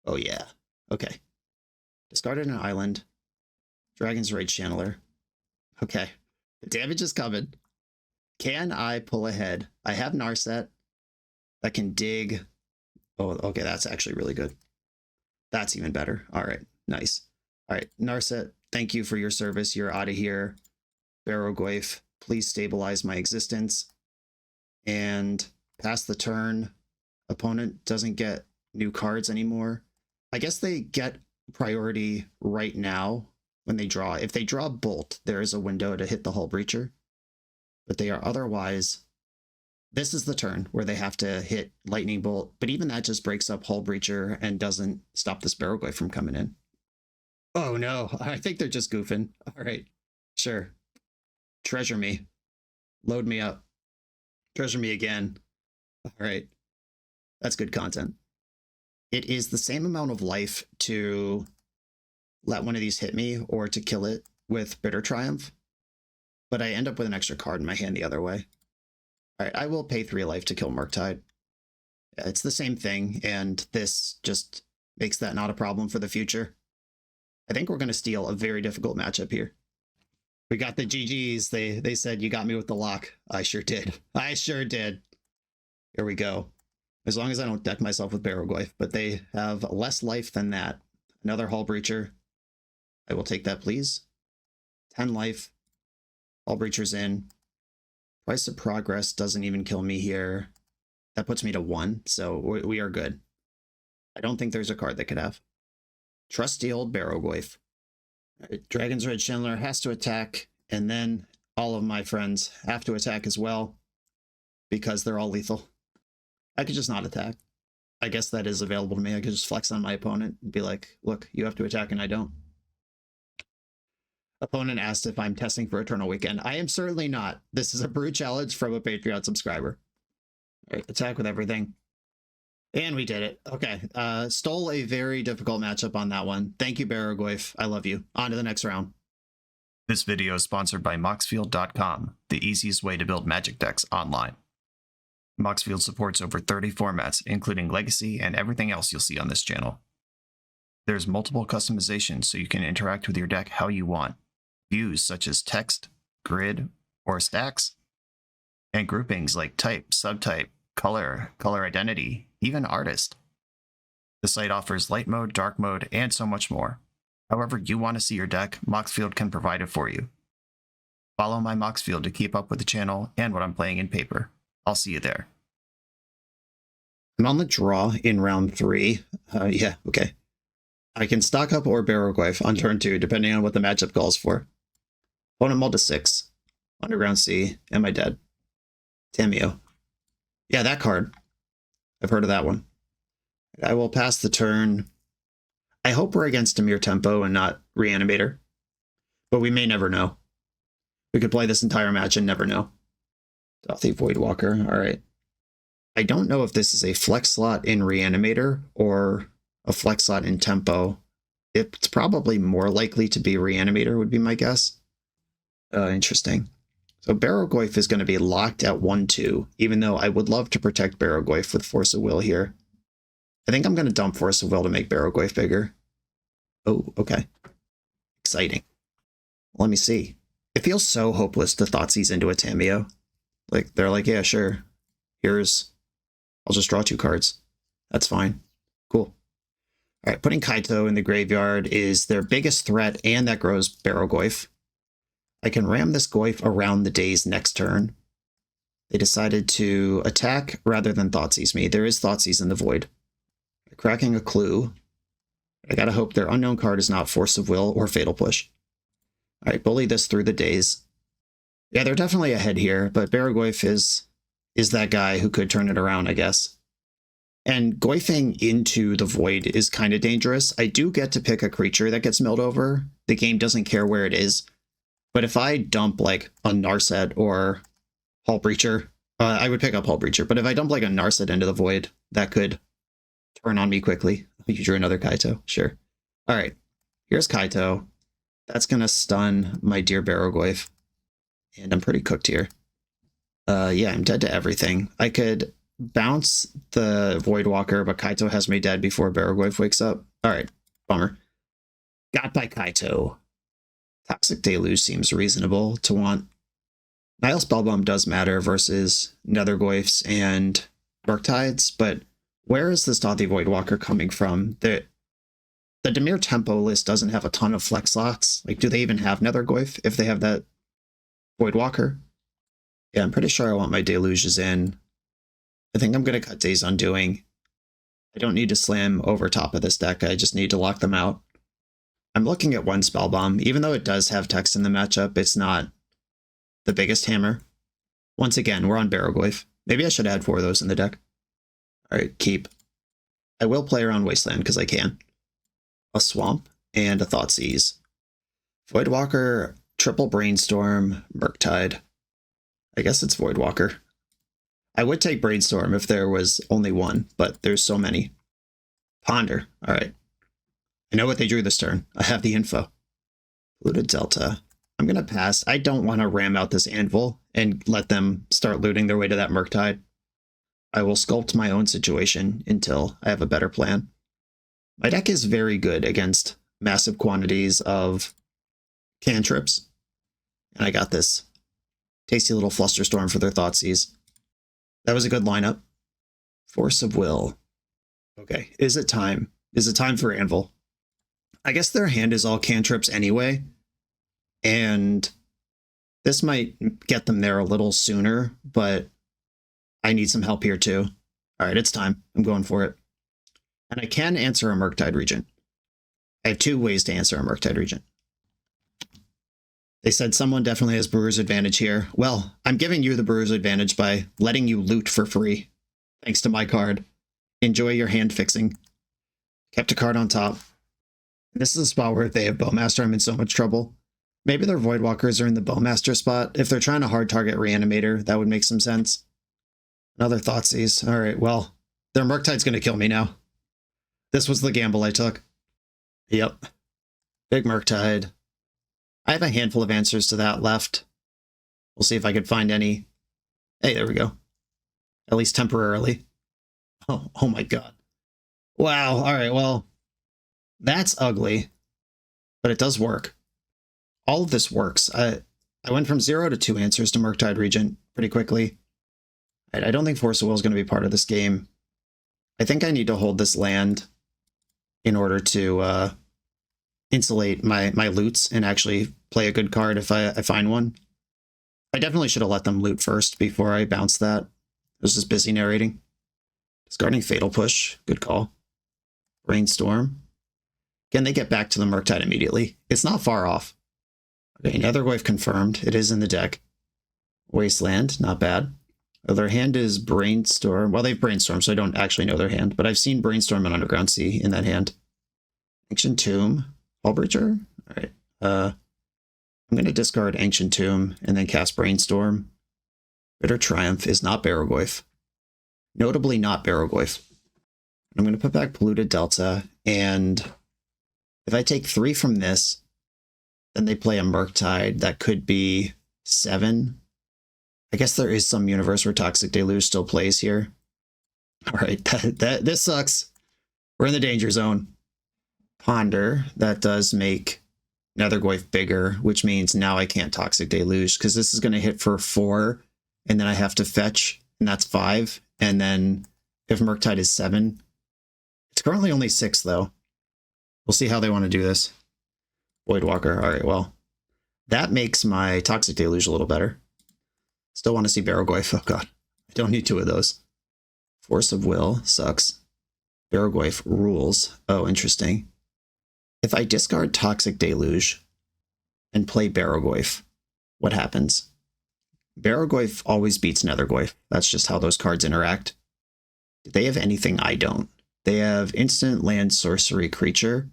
Oh, yeah. Okay. Discarded an island. Dragon's Rage Channeler. Okay. The damage is coming. Can I pull ahead? I have Narset that can dig. Oh, okay. That's actually really good. That's even better. All right. Nice. All right. Narset, thank you for your service. You're out of here. Barrowgoyf, please stabilize my existence. And pass the turn. Opponent doesn't get new cards anymore. I guess they get priority right now when they draw. If they draw Bolt, there is a window to hit the Hull Breacher. But they are otherwise... This is the turn where they have to hit Lightning Bolt, but even that just breaks up Hull Breacher and doesn't stop this Barrowgoyf from coming in. Oh no, I think they're just goofing. All right, sure. Treasure me. Load me up. Treasure me again. All right. That's good content. It is the same amount of life to let one of these hit me or to kill it with Bitter Triumph, but I end up with an extra card in my hand the other way. All right, I will pay 3 life to kill Murktide. It's the same thing, and this just makes that not a problem for the future. I think we're going to steal a very difficult matchup here. We got the GGs. They said, you got me with the lock. I sure did. I sure did. Here we go. As long as I don't deck myself with Barrowgoyf, but they have less life than that. Another Hull Breacher. I will take that, please. 10 life. Hull Breacher's in. Price of Progress doesn't even kill me here. That puts me to 1, so we are good. I don't think there's a card that could have. Trusty old Barrowgoyf. Dragon's Rage Channeler has to attack, and then all of my friends have to attack as well, because they're all lethal. I could just not attack. I guess that is available to me. I could just flex on my opponent and be like, look, you have to attack and I don't. Opponent asked if I'm testing for Eternal Weekend. I am certainly not. This is a brew challenge from a Patreon subscriber. All right, attack with everything. And we did it. Okay. Stole a very difficult matchup on that one. Thank you, Barrowgoyf. I love you. On to the next round. This video is sponsored by Moxfield.com, the easiest way to build Magic decks online. Moxfield supports over 30 formats, including Legacy and everything else you'll see on this channel. There's multiple customizations so you can interact with your deck how you want. Views such as text, grid, or stacks. And groupings like type, subtype, color, color identity, even artist. The site offers light mode, dark mode, and so much more. However you want to see your deck, Moxfield can provide it for you. Follow my Moxfield to keep up with the channel and what I'm playing in paper. I'll see you there. I'm on the draw in round 3. Yeah, okay. I can stock up or Barrowgoyf on turn 2, depending on what the matchup calls for. Opponent mulled to 6. Underground Sea. Am I dead? Tameo. Yeah, that card. I've heard of that one. I will pass the turn. I hope we're against Dimir Tempo and not Reanimator. But we may never know. We could play this entire match and never know. Dothy Voidwalker. All right. I don't know if this is a flex slot in Reanimator or a flex slot in Tempo. It's probably more likely to be Reanimator would be my guess. Interesting. So Barrowgoyf is going to be locked at 1-2, even though I would love to protect Barrowgoyf with Force of Will here. I think I'm going to dump Force of Will to make Barrowgoyf bigger. Oh, okay. Exciting. Let me see. It feels so hopeless to Thoughtseize into a Tamiyo. Like, they're like, yeah, sure. I'll just draw 2 cards. That's fine. Cool. All right, putting Kaito in the graveyard is their biggest threat, and that grows Barrowgoyf. I can ram this Goyf around the day's next turn. They decided to attack rather than Thoughtseize me. There is Thoughtseize in the void. Cracking a clue. I gotta hope their unknown card is not Force of Will or Fatal Push. All right, bully this through the days. Yeah, they're definitely ahead here, but Barrowgoyf is that guy who could turn it around, I guess. And Goyfing into the void is kind of dangerous. I do get to pick a creature that gets milled over. The game doesn't care where it is. But if I dump like a Narset or Hull Breacher, I would pick up Hull Breacher. But if I dump like a Narset into the void, that could turn on me quickly. You drew another Kaito. Sure. All right. Here's Kaito. That's going to stun my dear Barrowgoyf. And I'm pretty cooked here. Yeah, I'm dead to everything. I could bounce the Voidwalker, but Kaito has me dead before Barrowgoyf wakes up. All right. Bummer. Got by Kaito. Toxic Deluge seems reasonable to want. Nile Spellbomb does matter versus Nethergoyfs and Murktides, but where is this Dothy Voidwalker coming from? The Dimir Tempo list doesn't have a ton of flex slots. Like, do they even have Nethergoyf if they have that Voidwalker? Yeah, I'm pretty sure I want my Deluges in. I think I'm going to cut Days Undoing. I don't need to slam over top of this deck. I just need to lock them out. I'm looking at 1 Spellbomb. Even though it does have text in the matchup, it's not the biggest hammer. Once again, we're on Barrowgoyf. Maybe I should add 4 of those in the deck. All right, keep. I will play around Wasteland because I can. A Swamp and a Thoughtseize. Voidwalker, triple Brainstorm, Murktide. I guess it's Voidwalker. I would take Brainstorm if there was only 1, but there's so many. Ponder. All right. I know what they drew this turn. I have the info. Looted Delta. I'm going to pass. I don't want to ram out this Anvil and let them start looting their way to that Murktide. I will sculpt my own situation until I have a better plan. My deck is very good against massive quantities of cantrips. And I got this tasty little Flusterstorm for their Thoughtseize. That was a good lineup. Force of Will. Okay, is it time? Is it time for Anvil? I guess their hand is all cantrips anyway, and this might get them there a little sooner, but I need some help here too. All right, it's time. I'm going for it. And I can answer a Murktide Regent. I have 2 ways to answer a Murktide Regent. They said someone definitely has Brewer's Advantage here. Well, I'm giving you the Brewer's Advantage by letting you loot for free, thanks to my card. Enjoy your hand fixing. Kept a card on top. This is a spot where if they have Bowmaster, I'm in so much trouble. Maybe their Voidwalkers are in the Bowmaster spot. If they're trying to hard target Reanimator, that would make some sense. Another Thoughtseize. All right, well, their Murktide's going to kill me now. This was the gamble I took. Yep. Big Murktide. I have a handful of answers to that left. We'll see if I could find any. Hey, there we go. At least temporarily. Oh my god. Wow, all right, well, that's ugly, but it does work. All of this works. I went from 0 to 2 answers to Murktide Regent pretty quickly. I don't think Force of Will is going to be part of this game. I think I need to hold this land in order to insulate my loots and actually play a good card if I find one. I definitely should have let them loot first before I bounced that. I was just busy narrating. Discarding Fatal Push. Good call. Brainstorm. Can they get back to the Murktide immediately? It's not far off. Okay, Nethergoyf confirmed. It is in the deck. Wasteland, not bad. Their hand is Brainstorm. Well, they've Brainstorm, so I don't actually know their hand, but I've seen Brainstorm and Underground Sea in that hand. Ancient Tomb. Hullbreacher? All right. I'm going to discard Ancient Tomb and then cast Brainstorm. Bitter Triumph is not Barrowgoyf. Notably not Barrowgoyf. I'm going to put back Polluted Delta, and if I take 3 from this, then they play a Murktide. That could be 7. I guess there is some universe where Toxic Deluge still plays here. All right, this sucks. We're in the danger zone. Ponder, that does make Nethergoyf bigger, which means now I can't Toxic Deluge, because this is going to hit for 4, and then I have to fetch, and that's 5, and then if Murktide is 7. It's currently only 6, though. We'll see how they want to do this. Voidwalker, alright, well. That makes my Toxic Deluge a little better. Still want to see Barrowgoyf, oh god. I don't need 2 of those. Force of Will, sucks. Barrowgoyf rules, oh interesting. If I discard Toxic Deluge and play Barrowgoyf, what happens? Barrowgoyf always beats Nethergoyf. That's just how those cards interact. Do they have anything I don't? They have instant land sorcery creature.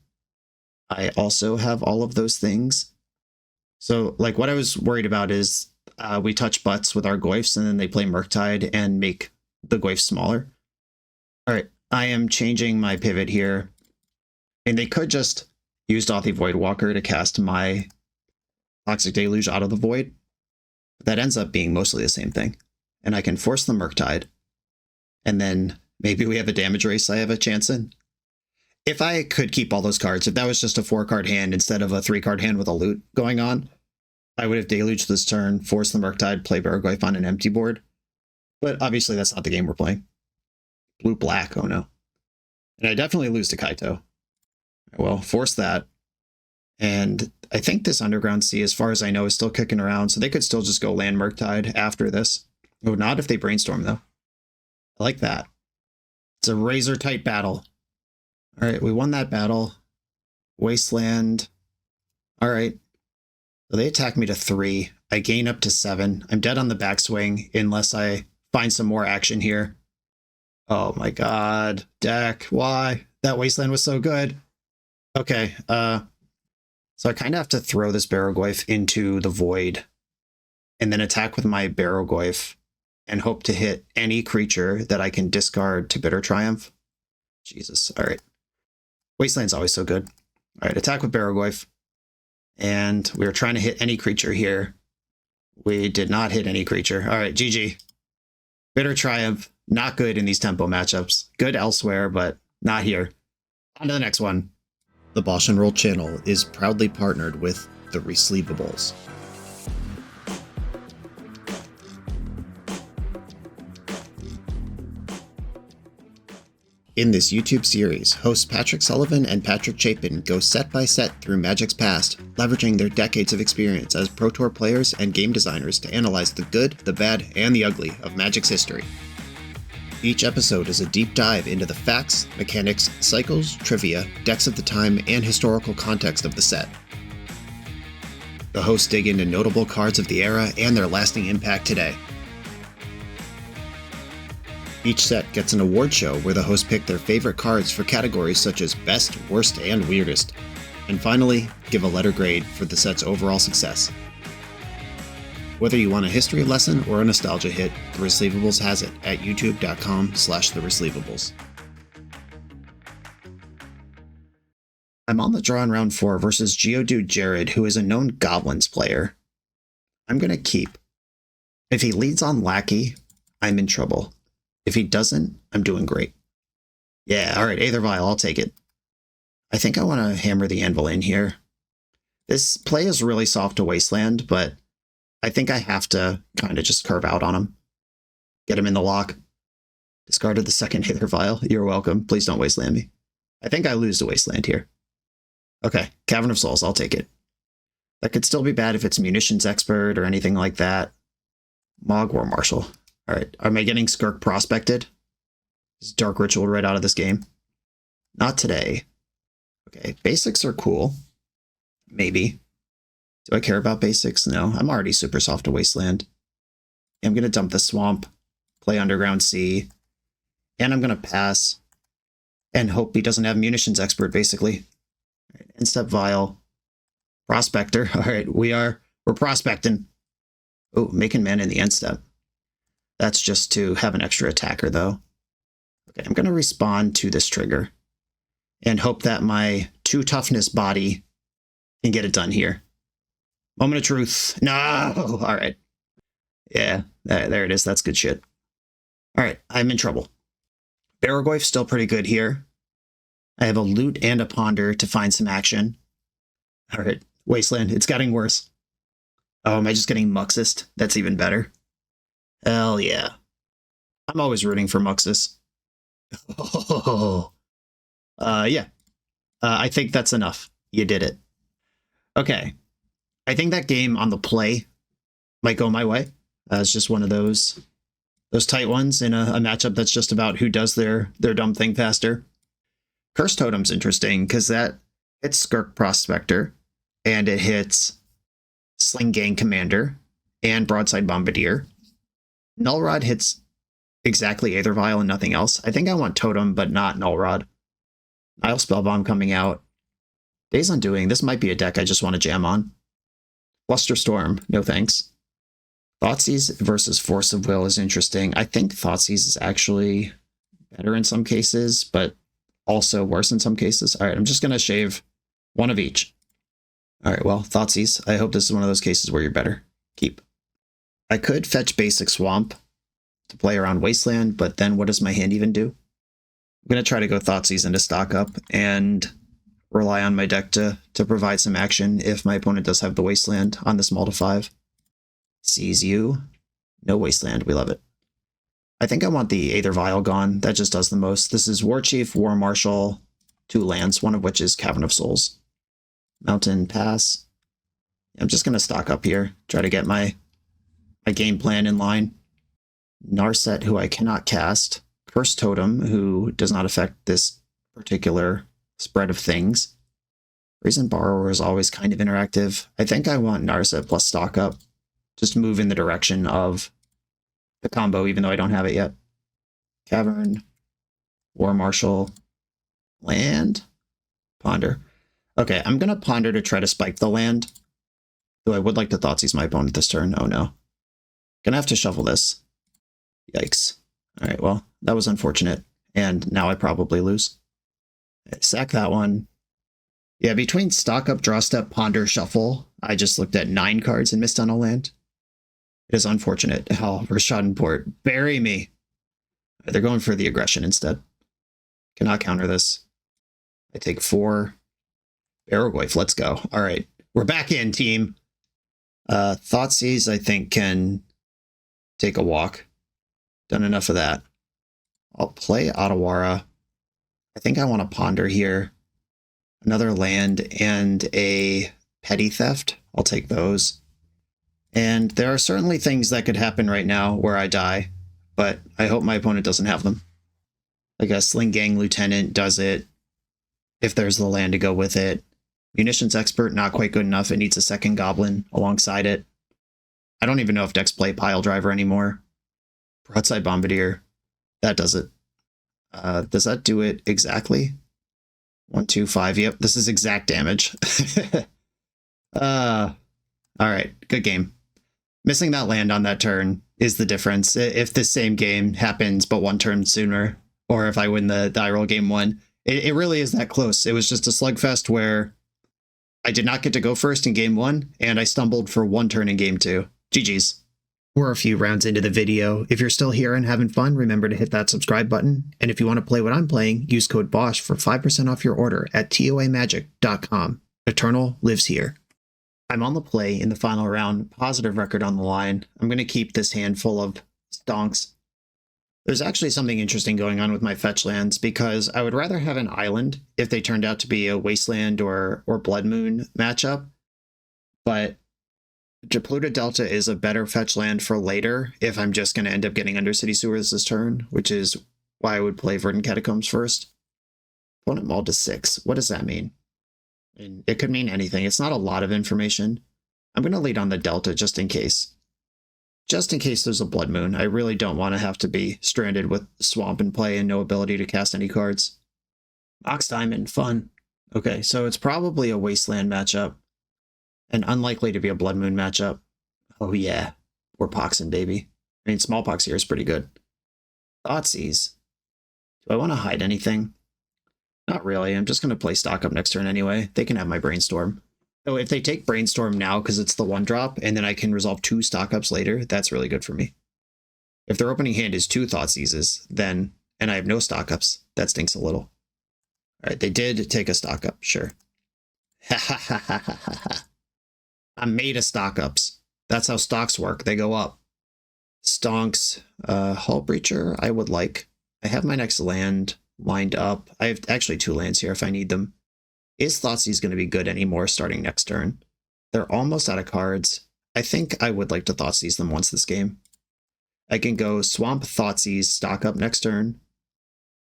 I also have all of those things. So, like, what I was worried about is we touch butts with our Goyfs and then they play Murktide and make the Goyf smaller. Alright, I am changing my pivot here. And they could just use Dothy Voidwalker to cast my Toxic Deluge out of the Void. But that ends up being mostly the same thing. And I can force the Murktide. And then maybe we have a damage race I have a chance in. If I could keep all those cards, if that was just a 4-card hand instead of a 3-card hand with a loot going on, I would have Deluged this turn, force the Murktide, play Barrowgoyf on an empty board. But obviously that's not the game we're playing. Blue-black, oh no. And I definitely lose to Kaito. Well, force that. And I think this Underground Sea, as far as I know, is still kicking around, so they could still just go land Murktide after this. Oh, not if they brainstorm, though. I like that. It's a razor-tight battle. Alright, we won that battle. Wasteland. Alright. So they attack me to 3. I gain up to 7. I'm dead on the backswing unless I find some more action here. Oh my god. Deck, why? That Wasteland was so good. Okay, so I kind of have to throw this Barrowgoyf into the Void and then attack with my Barrowgoyf and hope to hit any creature that I can discard to Bitter Triumph. Jesus, alright. Wasteland's always so good. Alright, attack with Barrowgoyf. And we were trying to hit any creature here. We did not hit any creature. Alright, GG. Bitter Triumph, not good in these tempo matchups. Good elsewhere, but not here. On to the next one. The BoshNRoll channel is proudly partnered with the Resleevables. In this YouTube series, hosts Patrick Sullivan and Patrick Chapin go set by set through Magic's past, leveraging their decades of experience as Pro Tour players and game designers to analyze the good, the bad, and the ugly of Magic's history. Each episode is a deep dive into the facts, mechanics, cycles, trivia, decks of the time, and historical context of the set. The hosts dig into notable cards of the era and their lasting impact today. Each set gets an award show where the hosts pick their favorite cards for categories such as Best, Worst, and Weirdest. And finally, give a letter grade for the set's overall success. Whether you want a history lesson or a nostalgia hit, The Resleevables has it at youtube.com/theresleevables. I'm on the draw in round 4 versus Geodude Jared, who is a known Goblins player. I'm going to keep. If he leads on Lackey, I'm in trouble. If he doesn't, I'm doing great. Yeah, alright, Aether Vial, I'll take it. I think I want to hammer the Anvil in here. This play is really soft to Wasteland, but I think I have to kind of just curve out on him. Get him in the lock. Discarded the second Aether Vial. You're welcome. Please don't Wasteland me. I think I lose to Wasteland here. Okay, Cavern of Souls, I'll take it. That could still be bad if it's Munitions Expert or anything like that. Mog War Marshal. Alright, am I getting Skirk prospected? Is Dark Ritual right out of this game? Not today. Okay, basics are cool. Maybe. Do I care about basics? No, I'm already super soft to Wasteland. I'm going to dump the Swamp, play Underground Sea, and I'm going to pass and hope he doesn't have Munitions Expert, basically. Right, Instep Vial. Prospector. Alright, we're prospecting. Oh, making mana in the end step. That's just to have an extra attacker, though. Okay, I'm going to respond to this trigger and hope that my 2 toughness body can get it done here. Moment of truth. No! Alright. Yeah, there it is. That's good shit. Alright, I'm in trouble. Barrowgoyf's still pretty good here. I have a loot and a ponder to find some action. All right, Wasteland, it's getting worse. Oh, am I just getting Muxus? That's even better. Hell yeah. I'm always rooting for Muxus. Oh. Yeah. I think that's enough. You did it. Okay. I think that game on the play might go my way. It's just one of those tight ones in a matchup that's just about who does their dumb thing faster. Curse Totem's interesting because that hits Skirk Prospector and it hits Sling Gang Commander and Broadside Bombardier. Null Rod hits exactly Aether Vial and nothing else. I think I want Totem, but not Null Rod. Nile Spellbomb coming out. Days Undoing. This might be a deck I just want to jam on. Flusterstorm. No thanks. Thoughtseize versus Force of Will is interesting. I think Thoughtseize is actually better in some cases, but also worse in some cases. All right, I'm just going to shave one of each. All right, well, Thoughtseize. I hope this is one of those cases where you're better. Keep. I could fetch Basic Swamp to play around Wasteland, but then what does my hand even do? I'm going to try to go Thoughtseize into stock up and rely on my deck to provide some action if my opponent does have the Wasteland on this Mull to 5. Seize you. No Wasteland. We love it. I think I want the Aether Vial gone. That just does the most. This is War Chief, War Marshal, 2 lands, one of which is Cavern of Souls. Mountain Pass. I'm just going to stock up here. Try to get my game plan in line. Narset, who I cannot cast. Curse Totem, who does not affect this particular spread of things. Reason Borrower is always kind of interactive. I think I want Narset plus stock up. Just move in the direction of the combo, even though I don't have it yet. Cavern, War Marshal, land, Ponder. Okay, I'm going to Ponder to try to spike the land. Though I would like to Thoughtseize my opponent this turn. Oh no. Gonna have to shuffle this. Yikes. Alright, well, that was unfortunate. And now I probably lose. Sack that one. Yeah, between stock up, draw step, ponder, shuffle, I just looked at 9 cards and missed on a land. It is unfortunate. Oh, Rashad Port. Bury me. They're going for the aggression instead. Cannot counter this. I take 4. Barrogoyf, let's go. All right. We're back in, team. Thoughtseize, I think, can take a walk. Done enough of that. I'll play Otawara. I think I want to ponder here. Another land and a Petty Theft. I'll take those. And there are certainly things that could happen right now where I die, but I hope my opponent doesn't have them. Like a Sling Gang Lieutenant does it, if there's the land to go with it. Munitions Expert, not quite good enough. It needs a second Goblin alongside it. I don't even know if decks play Pile Driver anymore. Broadside Bombardier, that does it. Does that do it exactly? 1, 2, 5. Yep, this is exact damage. All right, good game. Missing that land on that turn is the difference. If this same game happens but 1 turn sooner, or if I win the die roll game 1, it really is that close. It was just a slugfest where I did not get to go first in game 1, and I stumbled for 1 turn in game 2. GG's. We're a few rounds into the video. If you're still here and having fun, remember to hit that subscribe button. And if you want to play what I'm playing, use code BOSH for 5% off your order at toamagic.com. Eternal lives here. I'm on the play in the final round, positive record on the line. I'm going to keep this hand full of stonks. There's actually something interesting going on with my fetch lands because I would rather have an island if they turned out to be a Wasteland or Blood Moon matchup. But Depluta Delta is a better fetch land for later if I'm just going to end up getting Undercity Sewers this turn, which is why I would play Verdant Catacombs first. Opponent Mull to 6. What does that mean? And it could mean anything. It's not a lot of information. I'm going to lead on the Delta just in case. Just in case there's a Blood Moon. I really don't want to have to be stranded with Swamp in play and no ability to cast any cards. Ox Diamond, fun. Okay, so it's probably a Wasteland matchup. And unlikely to be a Blood Moon matchup. Oh yeah, we're Poxin, baby. I mean, Smallpox here is pretty good. Thoughtseize. Do I want to hide anything? Not really. I'm just going to play stock up next turn anyway. They can have my Brainstorm. So if they take Brainstorm now because it's the 1-drop, and then I can resolve 2 stock ups later, that's really good for me. If their opening hand is 2 Thoughtseizes, then, and I have no stock ups, that stinks a little. All right, they did take a stock up, sure. Ha ha ha ha ha ha. I'm made of stock ups. That's how stocks work. They go up. Stonks, Hull Breacher, I would like. I have my next land lined up. I have actually 2 lands here if I need them. Is Thoughtseize going to be good anymore starting next turn? They're almost out of cards. I think I would like to Thoughtseize them once this game. I can go Swamp Thoughtseize, stock up next turn.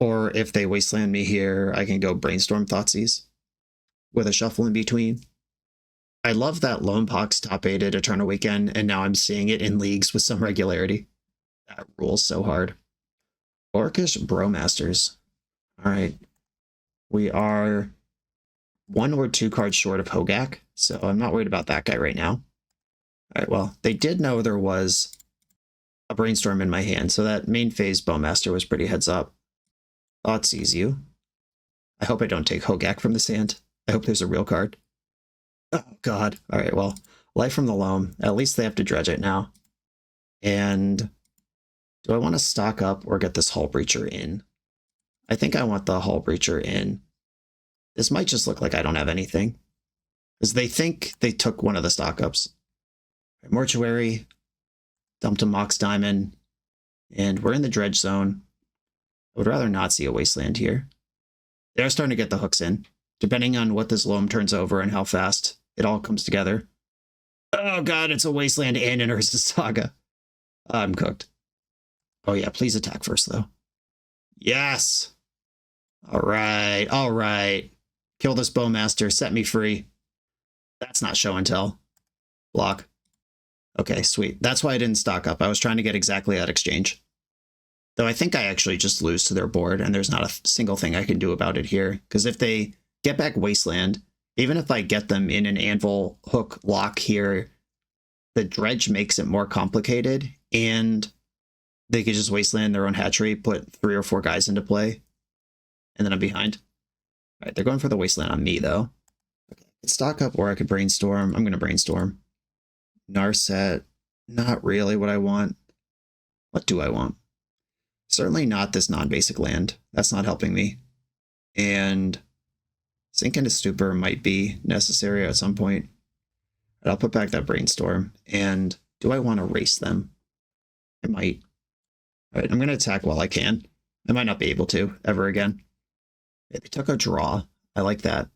Or if they Wasteland me here, I can go Brainstorm Thoughtseize with a shuffle in between. I love that Lone Pox top-8'd Eternal Weekend, and now I'm seeing it in leagues with some regularity. That rules so hard. Orcish Bromasters. All right. We are 1 or 2 cards short of Hogak, so I'm not worried about that guy right now. All right, well, they did know there was a Brainstorm in my hand, so that main phase Bowmaster was pretty heads up. Thoughtseize you. I hope I don't take Hogak from the sand. I hope there's a real card. Oh, God. All right, well, Life from the Loam. At least they have to dredge it now. And do I want to stock up or get this Hull Breacher in? I think I want the Hull Breacher in. This might just look like I don't have anything, because they think they took one of the stock ups. Mortuary, dumped a Mox Diamond, and we're in the dredge zone. I would rather not see a Wasteland here. They're starting to get the hooks in, depending on what this loam turns over and how fast it all comes together. Oh God, it's a Wasteland and an Urza Saga. I'm cooked. Oh yeah, please attack first though. Yes! Alright, alright. Kill this Bowmaster, set me free. That's not show and tell. Block. Okay, sweet. That's why I didn't stock up. I was trying to get exactly that exchange. Though I think I actually just lose to their board, and there's not a single thing I can do about it here. Because if they get back Wasteland, even if I get them in an Anvil hook lock here, the dredge makes it more complicated, and they could just Wasteland their own hatchery, put 3 or 4 guys into play, and then I'm behind. All right, they're going for the Wasteland on me, though. Okay, I could stock up, or I could Brainstorm. I'm going to Brainstorm. Narset, not really what I want. What do I want? Certainly not this non-basic land. That's not helping me. And Sink into Stupor might be necessary at some point. But I'll put back that Brainstorm. And do I want to race them? I might. All right, I'm going to attack while I can. I might not be able to ever again. They took a draw. I like that.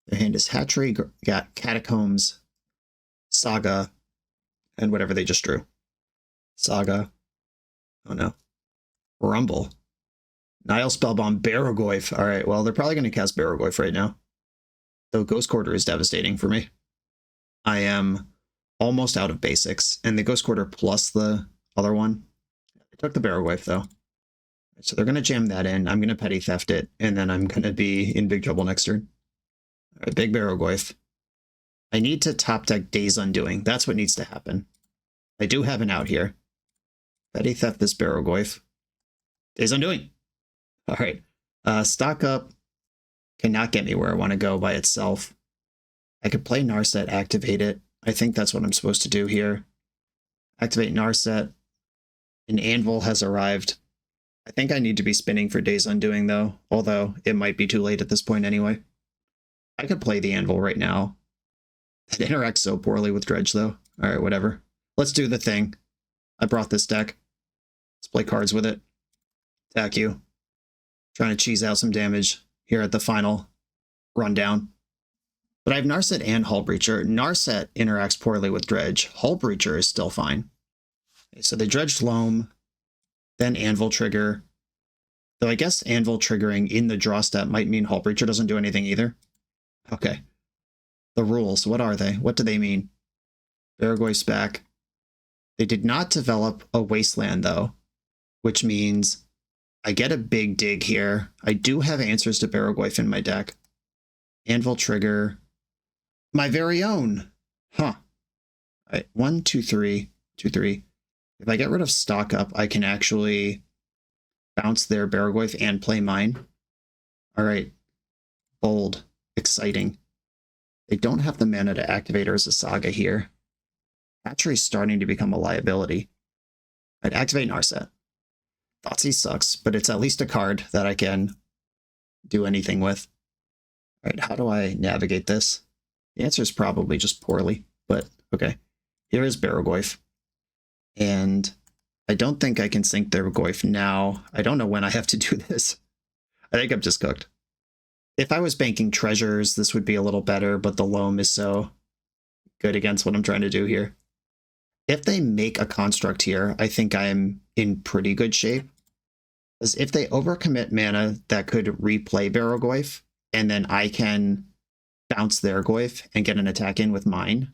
Their hand is Hatchery, got Catacombs, Saga, and whatever they just drew. Saga. Oh no. Rumble. Nile Spellbomb, Barrogoyf. Alright, well, they're probably going to cast Barrogoyf right now. Though Ghost Quarter is devastating for me. I am almost out of basics, and the Ghost Quarter plus the other one. I took the Barrogoyf, though. So they're going to jam that in. I'm going to Petty Theft it, and then I'm going to be in big trouble next turn. Alright, big Barrogoyf. I need to top deck Days Undoing. That's what needs to happen. I do have an out here. Petty Theft this Barrogoyf. Days Undoing. Alright. Stock up cannot get me where I want to go by itself. I could play Narset, activate it. I think that's what I'm supposed to do here. Activate Narset. An Anvil has arrived. I think I need to be spinning for Days Undoing, though, although it might be too late at this point anyway. I could play the Anvil right now. It interacts so poorly with Dredge, though. Alright, whatever. Let's do the thing. I brought this deck. Let's play cards with it. Attack you. Trying to cheese out some damage here at the final rundown. But I have Narset and Hull Breacher. Narset interacts poorly with Dredge. Hull Breacher is still fine. Okay, so they dredged Loam, then Anvil trigger. Though I guess Anvil triggering in the draw step might mean Hull Breacher doesn't do anything either. Okay. The rules, what are they? What do they mean? Barrogoyf's back. They did not develop a Wasteland, though, which means I get a big dig here. I do have answers to Barrogoyf in my deck. Anvil trigger. My very own. Huh. All right, 1, 2, 3, 2, 3. If I get rid of stock up, I can actually bounce their Barrogoyf and play mine. All right. Bold. Exciting. They don't have the mana to activate Urza Saga here. Hatchery's starting to become a liability. I'd activate Narset. Thoughtseize sucks, but it's at least a card that I can do anything with. All right, how do I navigate this? The answer is probably just poorly, but okay. Here is Barrowgoyf. And I don't think I can sink their Goyf now. I don't know when I have to do this. I think I'm just cooked. If I was banking treasures, this would be a little better, but the loam is so good against what I'm trying to do here. If they make a construct here, I think I'm in pretty good shape. Because if they overcommit mana that could replay Barrowgoyf, and then I can bounce their Goyf and get an attack in with mine,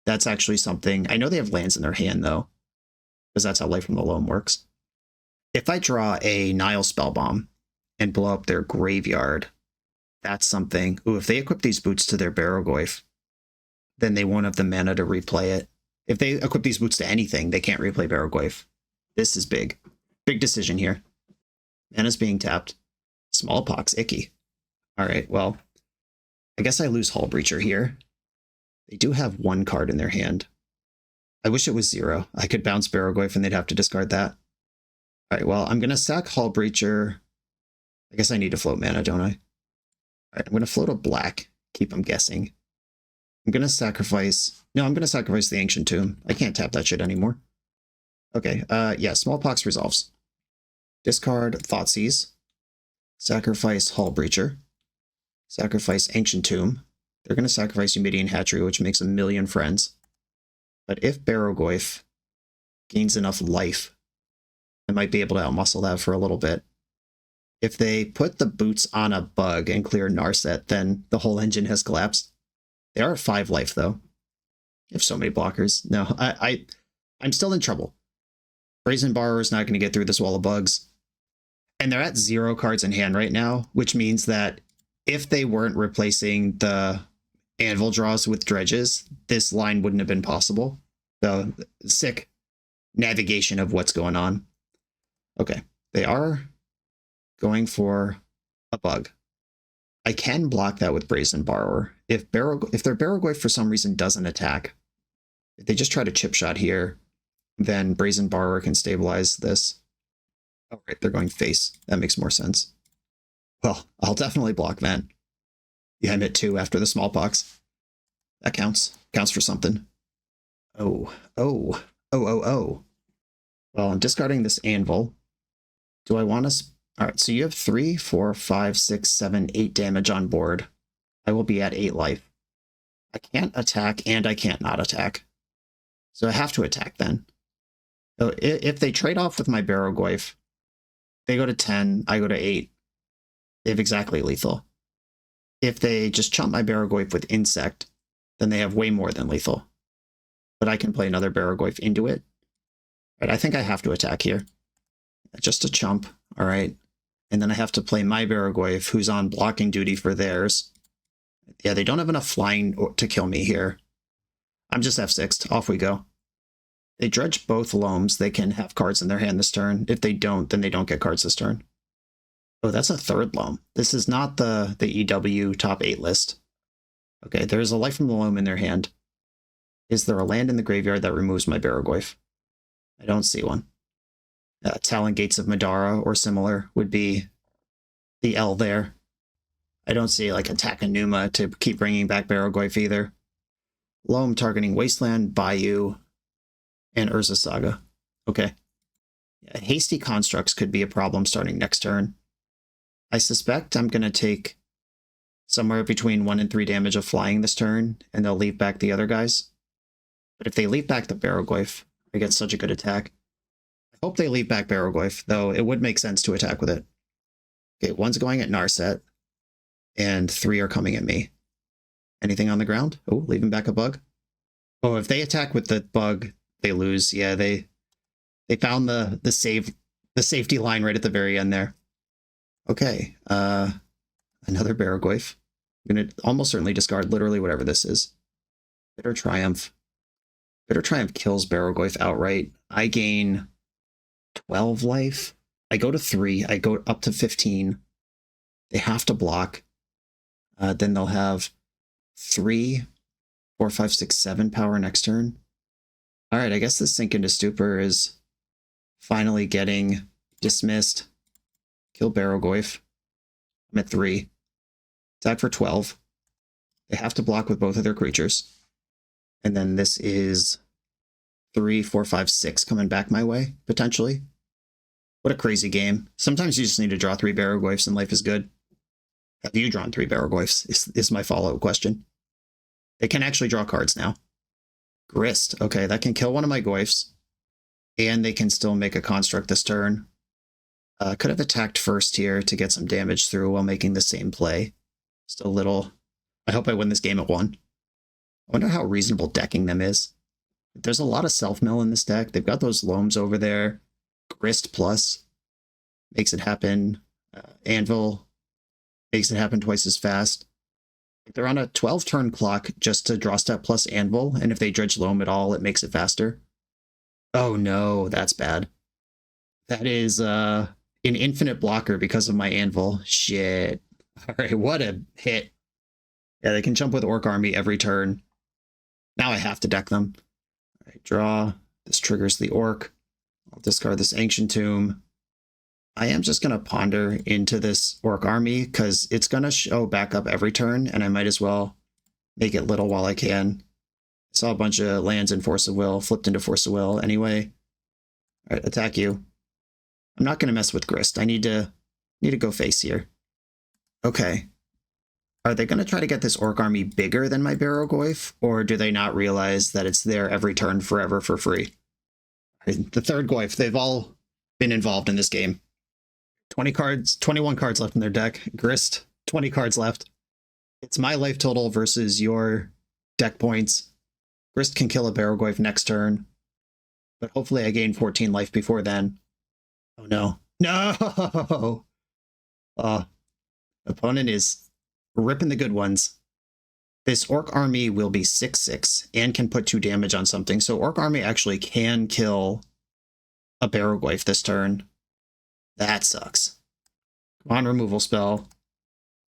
that's actually something. I know they have lands in their hand, though, because that's how Life from the Loam works. If I draw a Nile Spellbomb and blow up their graveyard, that's something. Ooh, if they equip these boots to their Barrowgoyf, then they won't have the mana to replay it. If they equip these boots to anything, they can't replay Barrowgoyf. This is big. Big decision here. Mana's being tapped. Smallpox, icky. All right, well, I guess I lose Hull Breacher here. They do have one card in their hand. I wish it was 0. I could bounce Barrowgoyf and they'd have to discard that. All right, well, I'm going to sack Hull Breacher. I guess I need to float mana, don't I? All right, I'm going to float a black. Keep them guessing. I'm going to sacrifice... No, I'm going to sacrifice the Ancient Tomb. I can't tap that shit anymore. Okay, yeah, Smallpox resolves. Discard Thoughtseize. Sacrifice Hull Breacher. Sacrifice Ancient Tomb. They're going to sacrifice Eumidian Hatchery, which makes a million friends. But if Barrowgoyf gains enough life, I might be able to outmuscle that for a little bit. If they put the boots on a bug and clear Narset, then the whole engine has collapsed. They are at 5 life, though. You have so many blockers. No, I'm still in trouble. Brazen Borrower is not going to get through this wall of bugs. And they're at 0 cards in hand right now, which means that if they weren't replacing the Anvil draws with dredges, this line wouldn't have been possible. So, sick navigation of what's going on. Okay, they are going for a bug. I can block that with Brazen Borrower. If their Barrowgoyf for some reason doesn't attack, if they just try to chip shot here, then Brazen Borrower can stabilize this. Oh, right, they're going face. That makes more sense. Well, I'll definitely block that. Yeah, I'm at 2 after the Smallpox. That counts. Counts for something. Oh. Well, I'm discarding this Anvil. Do I want to... All right, so you have 3, 4, 5, 6, 7, 8 damage on board. I will be at 8 life. I can't attack and I can't not attack. So I have to attack then. So if they trade off with my Barrowgoyf, they go to 10, I go to 8. They have exactly lethal. If they just chump my Barrowgoyf with Insect, then they have way more than lethal. But I can play another Barrowgoyf into it. Right, I think I have to attack here. Just a chump, all right. And then I have to play my Barrowgoyf, who's on blocking duty for theirs. Yeah, they don't have enough flying to kill me here. I'm just F6'd. Off we go. They dredge both loams. They can have cards in their hand this turn. If they don't, then they don't get cards this turn. Oh, that's a 3rd loam. This is not the EW top 8 list. Okay, there's a Life from the Loam in their hand. Is there a land in the graveyard that removes my Barrowgoyf? I don't see one. Talon Gates of Madara or similar would be the L there. I don't see like Attack Enuma to keep bringing back Barrowgoyf either. Loam targeting Wasteland, Bayou, and Urza Saga. Okay. Yeah, hasty constructs could be a problem starting next turn. I suspect I'm going to take somewhere between 1 and 3 damage of flying this turn, and they'll leave back the other guys. But if they leave back the Barrowgoyf, I get such a good attack. I hope they leave back Barrowgoyf, though it would make sense to attack with it. Okay, 1's going at Narset, and 3 are coming at me. Anything on the ground? Oh, leaving back a bug. Oh, if they attack with the bug, they lose. Yeah, they found the safety line right at the very end there. Okay, another Barrowgoyf. I'm going to almost certainly discard literally whatever this is. Bitter Triumph. Bitter Triumph kills Barrowgoyf outright. I gain 12 life. I go to 3. I go up to 15. They have to block. Then they'll have 3, 4, 5, 6, 7 power next turn. All right, I guess this Sink into Stupor is finally getting dismissed. Kill Barrowgoyf. I'm at 3. Attack for 12. They have to block with both of their creatures. And then this is 3, 4, 5, 6 coming back my way, potentially. What a crazy game. Sometimes you just need to draw 3 Barrowglyphs and life is good. Have you drawn 3 Barrowglyphs? Is my follow-up question. They can actually draw cards now. Grist. Okay, that can kill one of my Glyphs. And they can still make a construct this turn. Could have attacked first here to get some damage through while making the same play. Just a little... I hope I win this game at 1. I wonder how reasonable decking them is. There's a lot of self-mill in this deck. They've got those Loams over there. Grist plus makes it happen. Anvil makes it happen twice as fast. They're on a 12-turn clock just to draw step plus Anvil, and if they dredge Loam at all, it makes it faster. Oh no, that's bad. That is an infinite blocker because of my Anvil. Shit. Alright, what a hit. Yeah, they can jump with Orc Army every turn. Now I have to deck them. Alright, draw. This triggers the Orc. I'll discard this Ancient Tomb. I am just going to ponder into this Orc Army because it's going to show back up every turn, and I might as well make it little while I can. Saw a bunch of lands in Force of Will, flipped into Force of Will anyway. Alright, attack you. I'm not going to mess with Grist. I need to go face here. Okay. Are they going to try to get this Orc Army bigger than my Barrowglyph, or do they not realize that it's there every turn forever for free? The third Glyph, they've all been involved in this game. 21 cards left in their deck. Grist, 20 cards left. It's my life total versus your deck points. Grist can kill a Barrowglyph next turn, but hopefully I gain 14 life before then. Oh no. No! Opponent is ripping the good ones. This Orc Army will be 6/6 and can put 2 damage on something, so Orc Army actually can kill a Barrowglyph this turn. That sucks. Come on, removal spell.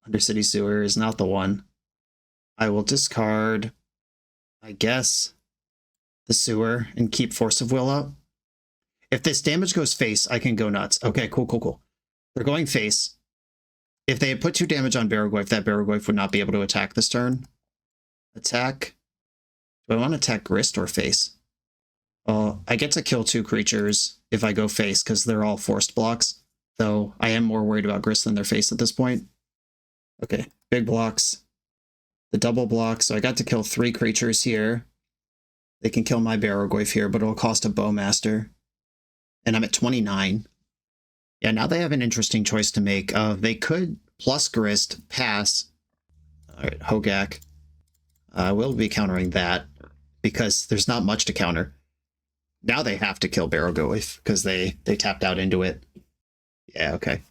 Undercity Sewer is not the one. I will discard, I guess, the Sewer and keep Force of Will up. If this damage goes face, I can go nuts. Okay, cool. They're going face. If they had put 2 damage on Barrowglyph, that Barrowglyph would not be able to attack this turn. Attack. Do I want to attack Grist or face? Well, I get to kill 2 creatures if I go face because they're all forced blocks. Though I am more worried about Grist than their face at this point. Okay, big blocks. The double block, so I got to kill 3 creatures here. They can kill my Barrowglyph here, but it'll cost a Bowmaster. And I'm at 29. Yeah, now they have an interesting choice to make. They could plus Grist, pass. Alright, Hogak. I will be countering that because there's not much to counter. Now they have to kill Barrowglyph because they tapped out into it. Yeah, okay.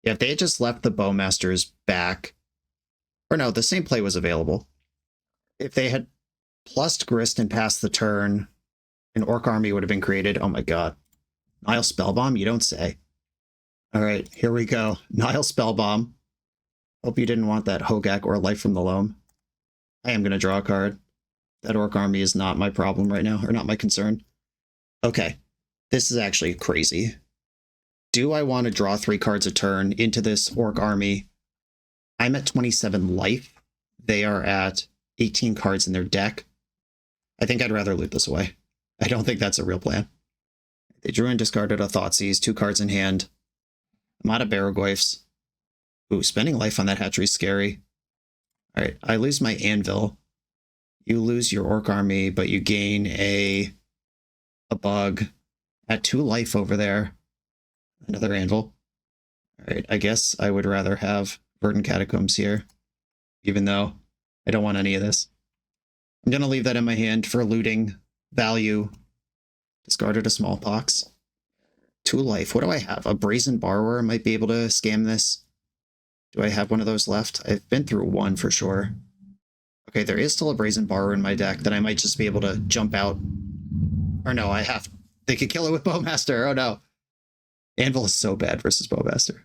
Yeah, if they had just left the Bowmasters back, or no, the same play was available. If they had plussed Grist and passed the turn, an Orc Army would have been created. Oh my god. Nile Spellbomb? You don't say. Alright, here we go. Nile Spellbomb. Hope you didn't want that Hogak or Life from the Loam. I am going to draw a card. That Orc Army is not my problem right now, or not my concern. Okay, this is actually crazy. Do I want to draw 3 cards a turn into this Orc Army? I'm at 27 life. They are at 18 cards in their deck. I think I'd rather loot this away. I don't think that's a real plan. They drew and discarded a Thoughtseize, 2 cards in hand. I'm out of Barrowglyphs. Ooh, spending life on that hatchery is scary. Alright, I lose my Anvil. You lose your Orc Army, but you gain a bug. At 2 life over there. Another Anvil. Alright, I guess I would rather have Verdant Catacombs here, even though I don't want any of this. I'm going to leave that in my hand for looting value. Discarded a Smallpox. 2 life. What do I have? A Brazen Borrower might be able to scam this. Do I have one of those left? I've been through 1 for sure. Okay, there is still a Brazen Borrower in my deck that I might just be able to jump out. Or no, I have... They could kill it with Bowmaster. Oh no. Anvil is so bad versus Bowmaster.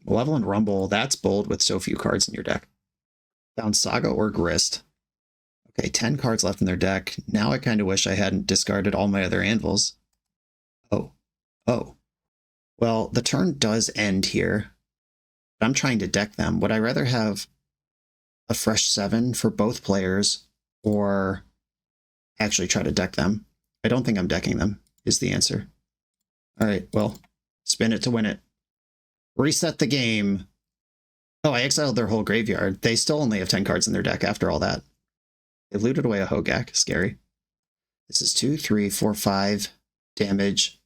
Malevolent Rumble, that's bold with so few cards in your deck. Found Saga or Grist. Okay, 10 cards left in their deck. Now I kind of wish I hadn't discarded all my other Anvils. Oh. Well, the turn does end here. I'm trying to deck them. Would I rather have a fresh 7 for both players or actually try to deck them? I don't think I'm decking them, is the answer. All right, well, spin it to win it. Reset the game. Oh, I exiled their whole graveyard. They still only have 10 cards in their deck after all that. They looted away a Hogak. Scary. This is 2, 3, 4, 5 damage.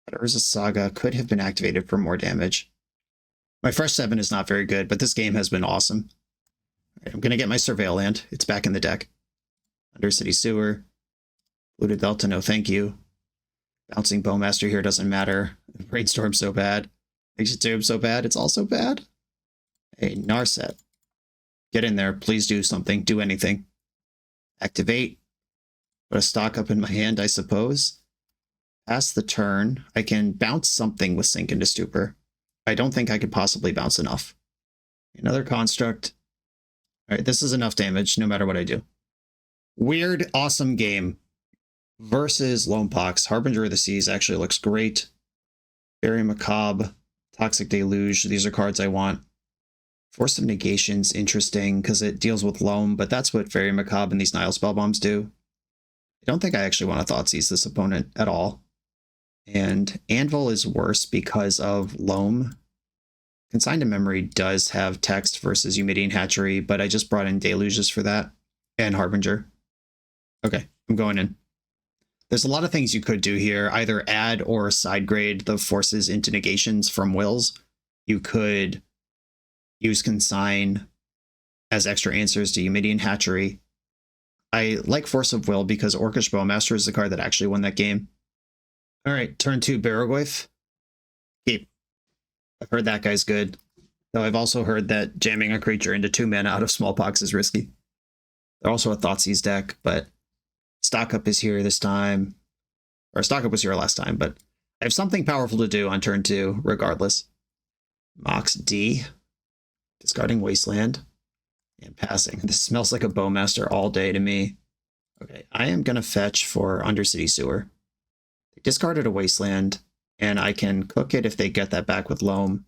But Urza Saga could have been activated for more damage. My fresh 7 is not very good, but this game has been awesome. All right, I'm going to get my Surveil land. It's back in the deck. Undercity Sewer. Looted Delta, no thank you. Bouncing Bowmaster here doesn't matter. Brainstorm's so bad. Executive so bad, it's also bad. Hey, Narset. Get in there. Please do something. Do anything. Activate. Put a stock up in my hand, I suppose. Pass the turn. I can bounce something with Sink into Stupor. I don't think I could possibly bounce enough. Another construct. All right, this is enough damage no matter what I do. Weird, awesome game. Versus Lonepox. Harbinger of the Seas actually looks great. Very Macabre. Toxic Deluge. These are cards I want. Force of Negation's interesting because it deals with Loam, but that's what Very Macabre and these Nile Spellbombs do. I don't think I actually want to Thoughtseize this opponent at all. And Anvil is worse because of Loam. Consigned to Memory does have text versus Eumidian Hatchery, but I just brought in Deluges for that. And Harbinger. Okay, I'm going in. There's a lot of things you could do here. Either add or side grade the forces into negations from wills. You could use Consign as extra answers to Eumidian Hatchery. I like Force of Will because Orcish Bowmaster is the card that actually won that game. All right, turn 2 Barrogoyf. Keep. I've heard that guy's good. Though I've also heard that jamming a creature into 2 mana out of Smallpox is risky. They're also a Thoughtseize deck, but Stock Up is here this time. Or Stock Up was here last time, but I have something powerful to do on turn 2, regardless. Mox D. Discarding Wasteland. And passing. This smells like a Bowmaster all day to me. Okay, I am going to fetch for Undercity Sewer. They discarded a Wasteland, and I can cook it if they get that back with Loam.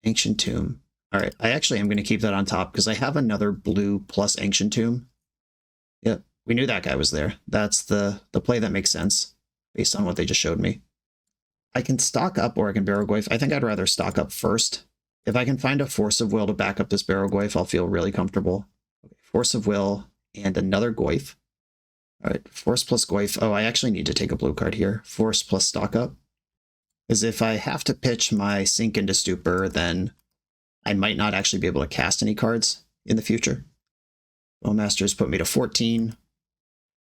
Ancient Tomb. All right, I actually am going to keep that on top because I have another blue plus Ancient Tomb. Yep, we knew that guy was there. That's the play that makes sense based on what they just showed me. I can stock up or I can Barrogoyf. I think I'd rather stock up first. If I can find a Force of Will to back up this Barrogoyf, I'll feel really comfortable. Okay, Force of Will and another Goyf. All right, Force plus Goyf. Oh, I actually need to take a blue card here. Force plus stock up. Because if I have to pitch my Sink into Stupor, then I might not actually be able to cast any cards in the future. Bowmasters put me to 14.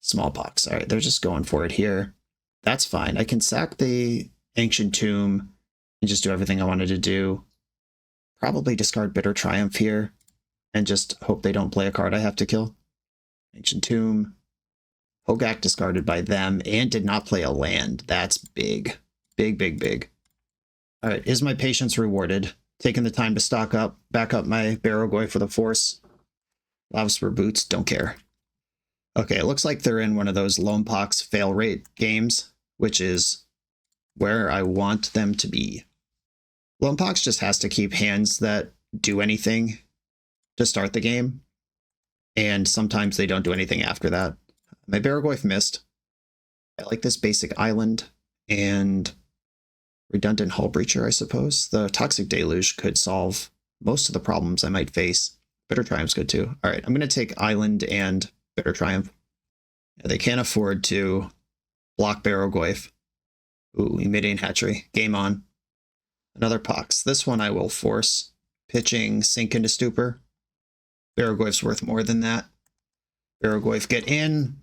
Smallpox. All right, they're just going for it here. That's fine. I can sack the Ancient Tomb and just do everything I wanted to do. Probably discard Bitter Triumph here and just hope they don't play a card I have to kill. Ancient Tomb. Hogak discarded by them and did not play a land. That's big. Big, big, big. All right, is my patience rewarded? Taking the time to stock up, back up my Barrogoyf for the Force. Lavas for Boots, don't care. Okay, it looks like they're in one of those Lonepox fail rate games, which is where I want them to be. Lonepox just has to keep hands that do anything to start the game, and sometimes they don't do anything after that. My Barrogoyf missed. I like this basic island and redundant Hull Breacher, I suppose. The Toxic Deluge could solve most of the problems I might face. Bitter Triumph's good too. All right, I'm going to take Island and Bitter Triumph. They can't afford to block Barrogoyf. Ooh, Eumidian Hatchery. Game on. Another Pox. This one I will force. Pitching Sink into Stupor. Barrogoyf's worth more than that. Barrogoyf get in.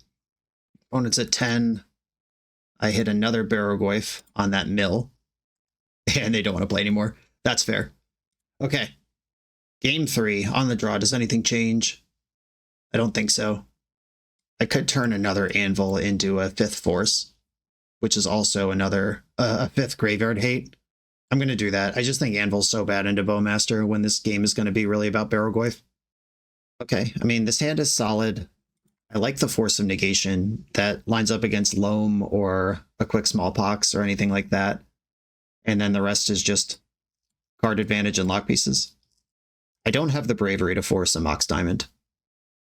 Opponent's at 10. I hit another Barrogoyf on that mill. And they don't want to play anymore. That's fair. Okay. Game 3. On the draw. Does anything change? I don't think so. I could turn another Anvil into a 5th Force, which is also another a 5th Graveyard Hate. I'm going to do that. I just think Anvil's so bad into Bowmaster when this game is going to be really about Barrogoyf. Okay, I mean, this hand is solid. I like the Force of Negation that lines up against Loam or a quick Smallpox or anything like that. And then the rest is just card advantage and lock pieces. I don't have the bravery to force a Mox Diamond.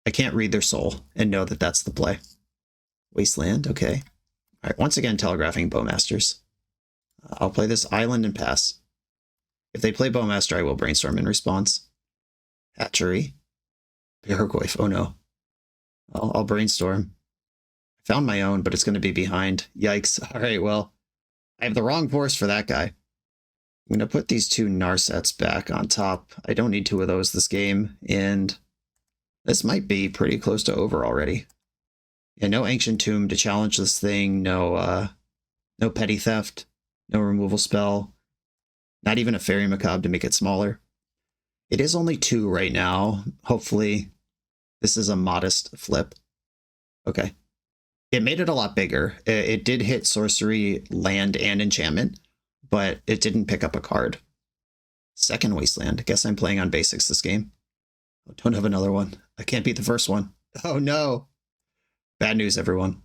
I can't read their soul and know that that's the play. Wasteland, okay. All right, once again, telegraphing Bowmasters. I'll play this island and pass. If they play Bowmaster, I will brainstorm in response. Hatchery. Paragoyf, oh no. I'll brainstorm. I found my own, but it's going to be behind. Yikes. All right, well, I have the wrong force for that guy. I'm going to put these two Narsets back on top. I don't need two of those this game, and this might be pretty close to over already. Yeah, no Ancient Tomb to challenge this thing, no Petty Theft, no removal spell, not even a Fairy Macabre to make it smaller. It is only 2 right now. Hopefully this is a modest flip. Okay. It made it a lot bigger. It did hit sorcery, land, and enchantment, but it didn't pick up a card. Second Wasteland. Guess I'm playing on basics this game. Oh, don't have another one. I can't beat the first one. Oh no. Bad news, everyone.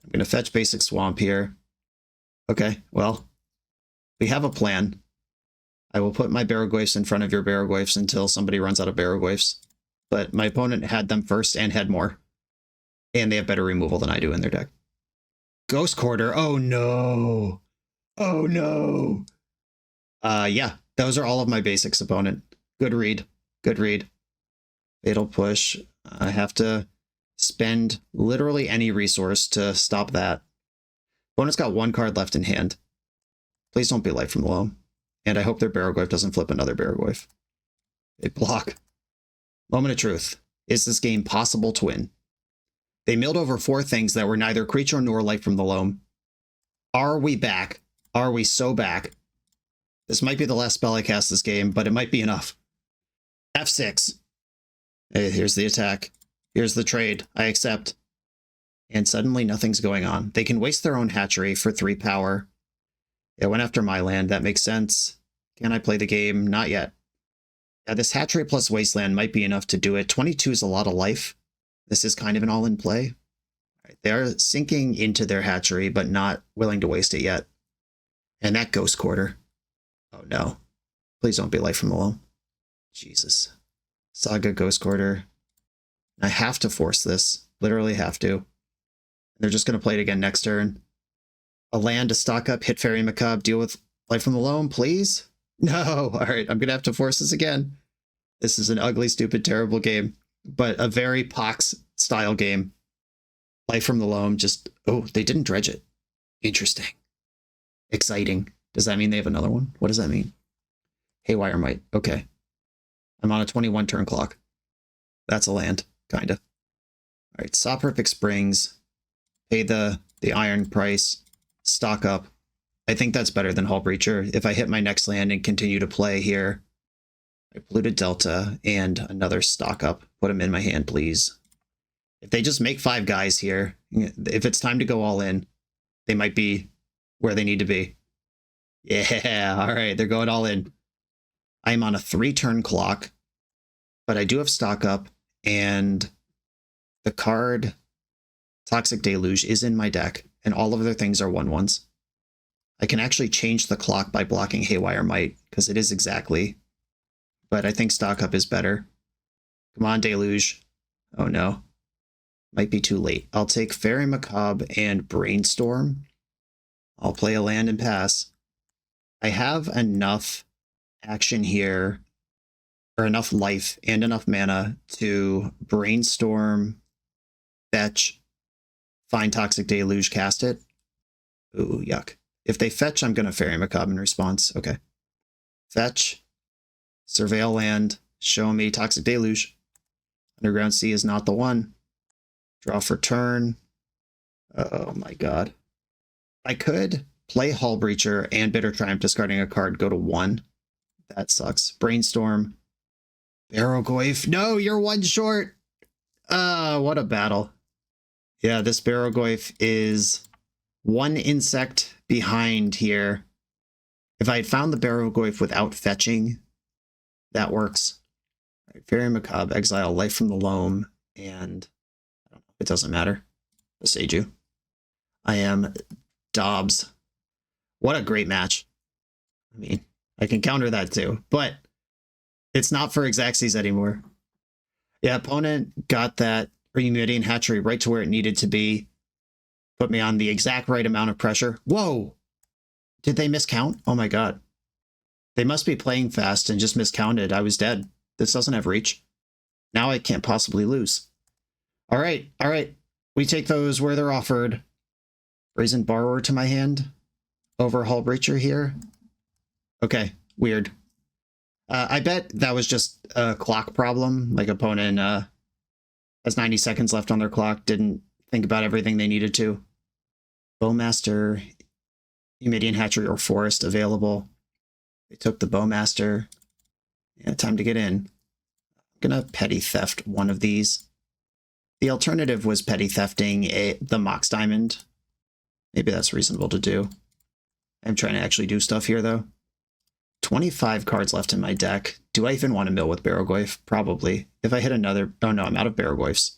I'm going to fetch basic Swamp here. Okay, well, we have a plan. I will put my Barrogoyfs in front of your Barrogoyfs until somebody runs out of Barrogoyfs. But my opponent had them first and had more. And they have better removal than I do in their deck. Ghost Quarter. Oh no. Oh no. Yeah, those are all of my basics, opponent. Good read. Good read. Fatal Push. I have to spend literally any resource to stop that. Opponent's got 1 card left in hand. Please don't be Light from the Loam. And I hope their Barrogoyf doesn't flip another Barrogoyf. They block. Moment of truth. Is this game possible to win? They milled over 4 things that were neither creature nor Light from the Loam. Are we back? Are we so back? This might be the last spell I cast this game, but it might be enough. F6. Hey, here's the attack. Here's the trade. I accept. And suddenly nothing's going on. They can waste their own hatchery for 3 power. It went after my land. That makes sense. Can I play the game? Not yet. Yeah, this hatchery plus wasteland might be enough to do it. 22 is a lot of life. This is kind of an all-in play. Right, they are sinking into their hatchery, but not willing to waste it yet. And that Ghost Quarter. Oh no. Please don't be Light from the Loam. Jesus. Saga Ghost Quarter. I have to force this. Literally have to. They're just going to play it again next turn. A land to stock up, hit Fairy Macabre, deal with Light from the Loam, please? No! Alright, I'm going to have to force this again. This is an ugly, stupid, terrible game. But a very Pox-style game. Light from the Loam just... Oh, they didn't dredge it. Interesting. Exciting. Does that mean they have another one? What does that mean? Haywire Might. Okay. I'm on a 21 turn clock. That's a land, kinda. Alright, Soporific Springs. Pay the iron price. Stock up. I think that's better than Hull Breacher. If I hit my next land and continue to play here, I polluted Delta and another stock up. Put them in my hand, please. If they just make 5 guys here, if it's time to go all in, they might be where they need to be. Yeah, all right, they're going all in. I'm on a 3-turn clock, but I do have stock up, and the card Toxic Deluge is in my deck, and all of their things are 1/1s. I can actually change the clock by blocking Haywire Might, because it is exactly. But I think stock up is better. Come on, Deluge. Oh no. Might be too late. I'll take Fairy Macabre and Brainstorm. I'll play a land and pass. I have enough action here, or enough life and enough mana to Brainstorm, fetch, find Toxic Deluge, cast it. Ooh, yuck. If they fetch, I'm going to Fairy Macabre in response. Okay. Fetch, surveil land, show me Toxic Deluge. Underground Sea is not the one. Draw for turn. Oh my god. I could play Hull Breacher and Bitter Triumph, discarding a card, go to 1. That sucks. Brainstorm. Barrogoyf. No, you're 1 short. What a battle. Yeah, this Barrogoyf is 1 insect behind here. If I had found the Barrogoyf without fetching, that works. All right, Fairy Macabre, exile Life from the Loam, and I don't know, it doesn't matter. Seiju. I am Dobbs. What a great match. I mean, I can counter that too, but it's not for Xaxes anymore. Yeah, opponent got that Remedian Hatchery right to where it needed to be. Put me on the exact right amount of pressure. Whoa! Did they miscount? Oh my god. They must be playing fast and just miscounted. I was dead. This doesn't have reach. Now I can't possibly lose. All right. We take those where they're offered. Brazen Borrower to my hand. Overhaul Breacher here. Okay, weird. I bet that was just a clock problem. Like opponent has 90 seconds left on their clock. Didn't think about everything they needed to. Bowmaster, Remedian Hatchery, or Forest available. They took the Bowmaster. Yeah, time to get in. I'm gonna petty theft one of these. The alternative was petty thefting the Mox Diamond. Maybe that's reasonable to do. I'm trying to actually do stuff here, though. 25 cards left in my deck. Do I even want to mill with Barrogoyf? Probably. If I hit another... Oh no, I'm out of Barrogoyfs.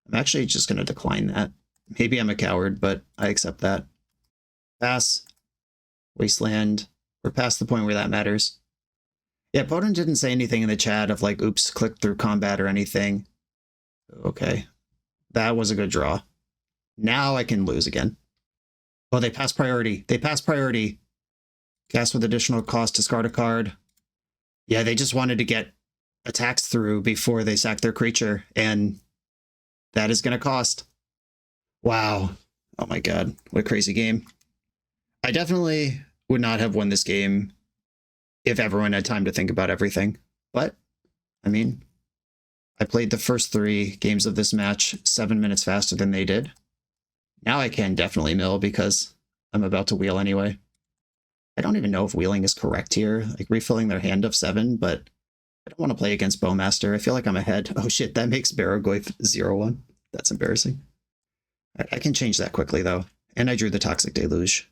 I'm actually just going to decline that. Maybe I'm a coward, but I accept that. Pass. Wasteland. We're past the point where that matters. Yeah, opponent didn't say anything in the chat of like, oops, click through combat or anything. Okay. That was a good draw. Now I can lose again. Oh, they passed priority. They passed priority. Cast with additional cost, discard a card. Yeah, they just wanted to get attacks through before they sack their creature, and that is going to cost. Wow. Oh my god, what a crazy game. I definitely would not have won this game if everyone had time to think about everything. But, I mean, I played the first 3 games of this match 7 minutes faster than they did. Now I can definitely mill because I'm about to wheel anyway. I don't even know if wheeling is correct here, like refilling their hand of 7, but I don't want to play against Bowmaster. I feel like I'm ahead. Oh shit, that makes Barrogoyf 0-1. That's embarrassing. I can change that quickly though. And I drew the Toxic Deluge.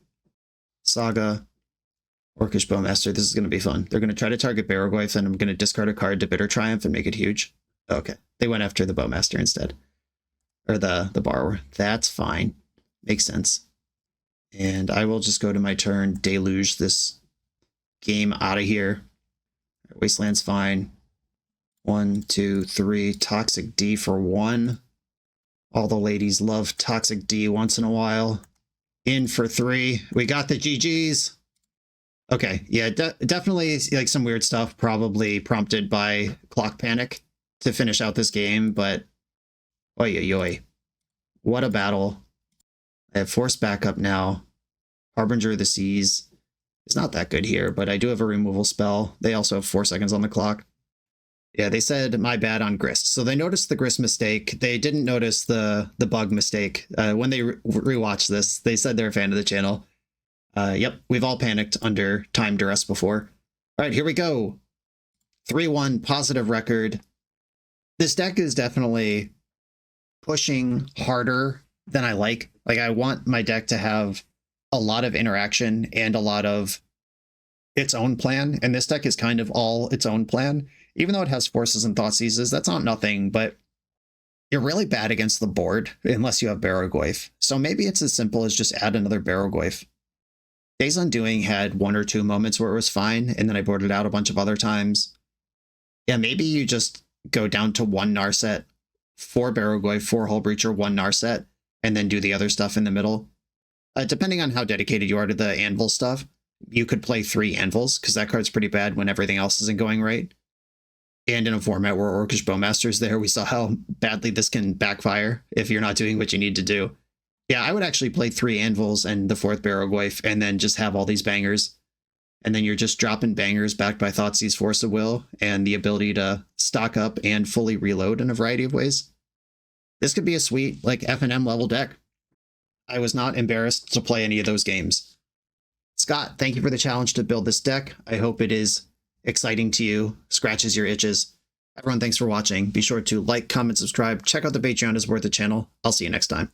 Saga, Orcish Bowmaster, this is going to be fun. They're going to try to target Barrogoyf, and I'm going to discard a card to Bitter Triumph and make it huge. Okay, they went after the Bowmaster instead. Or the Borrower. That's fine. Makes sense. And I will just go to my turn, deluge this game out of here. Wasteland's fine. 1, 2, 3. Toxic D for 1. All the ladies love Toxic D once in a while. In for 3. We got the GGs. Okay, yeah, definitely like some weird stuff, probably prompted by clock panic to finish out this game, but oy oy oy. What a battle. I have forced backup now. Harbinger of the Seas is not that good here, but I do have a removal spell. They also have 4 seconds on the clock. Yeah, they said my bad on Grist. So they noticed the Grist mistake. They didn't notice the bug mistake. When they rewatched this, they said they're a fan of the channel. Yep, we've all panicked under time duress before. All right, here we go. 3-1, positive record. This deck is definitely pushing harder than I like. Like, I want my deck to have a lot of interaction and a lot of its own plan, and this deck is kind of all its own plan. Even though it has Forces and Thoughtseizes, that's not nothing, but you're really bad against the board unless you have Barrogoyf. So maybe it's as simple as just add another Barrogoyf. Days Undoing had 1 or 2 moments where it was fine, and then I boarded out a bunch of other times. Yeah, maybe you just go down to 1 Narset, 4 Barrogoyf, 4 Hull Breacher, 1 Narset, and then do the other stuff in the middle. Depending on how dedicated you are to the Anvil stuff, you could play 3 Anvils, because that card's pretty bad when everything else isn't going right. And in a format where Orcish Bowmaster's there, we saw how badly this can backfire if you're not doing what you need to do. Yeah, I would actually play 3 Anvils and the 4th Barrogoyf, and then just have all these bangers. And then you're just dropping bangers backed by Thoughtseize, Force of Will, and the ability to stock up and fully reload in a variety of ways. This could be a sweet, like, F&M level deck. I was not embarrassed to play any of those games. Scott, thank you for the challenge to build this deck. I hope it is exciting to you, scratches your itches. Everyone, thanks for watching. Be sure to like, comment, subscribe, check out the Patreon to support the channel. I'll see you next time.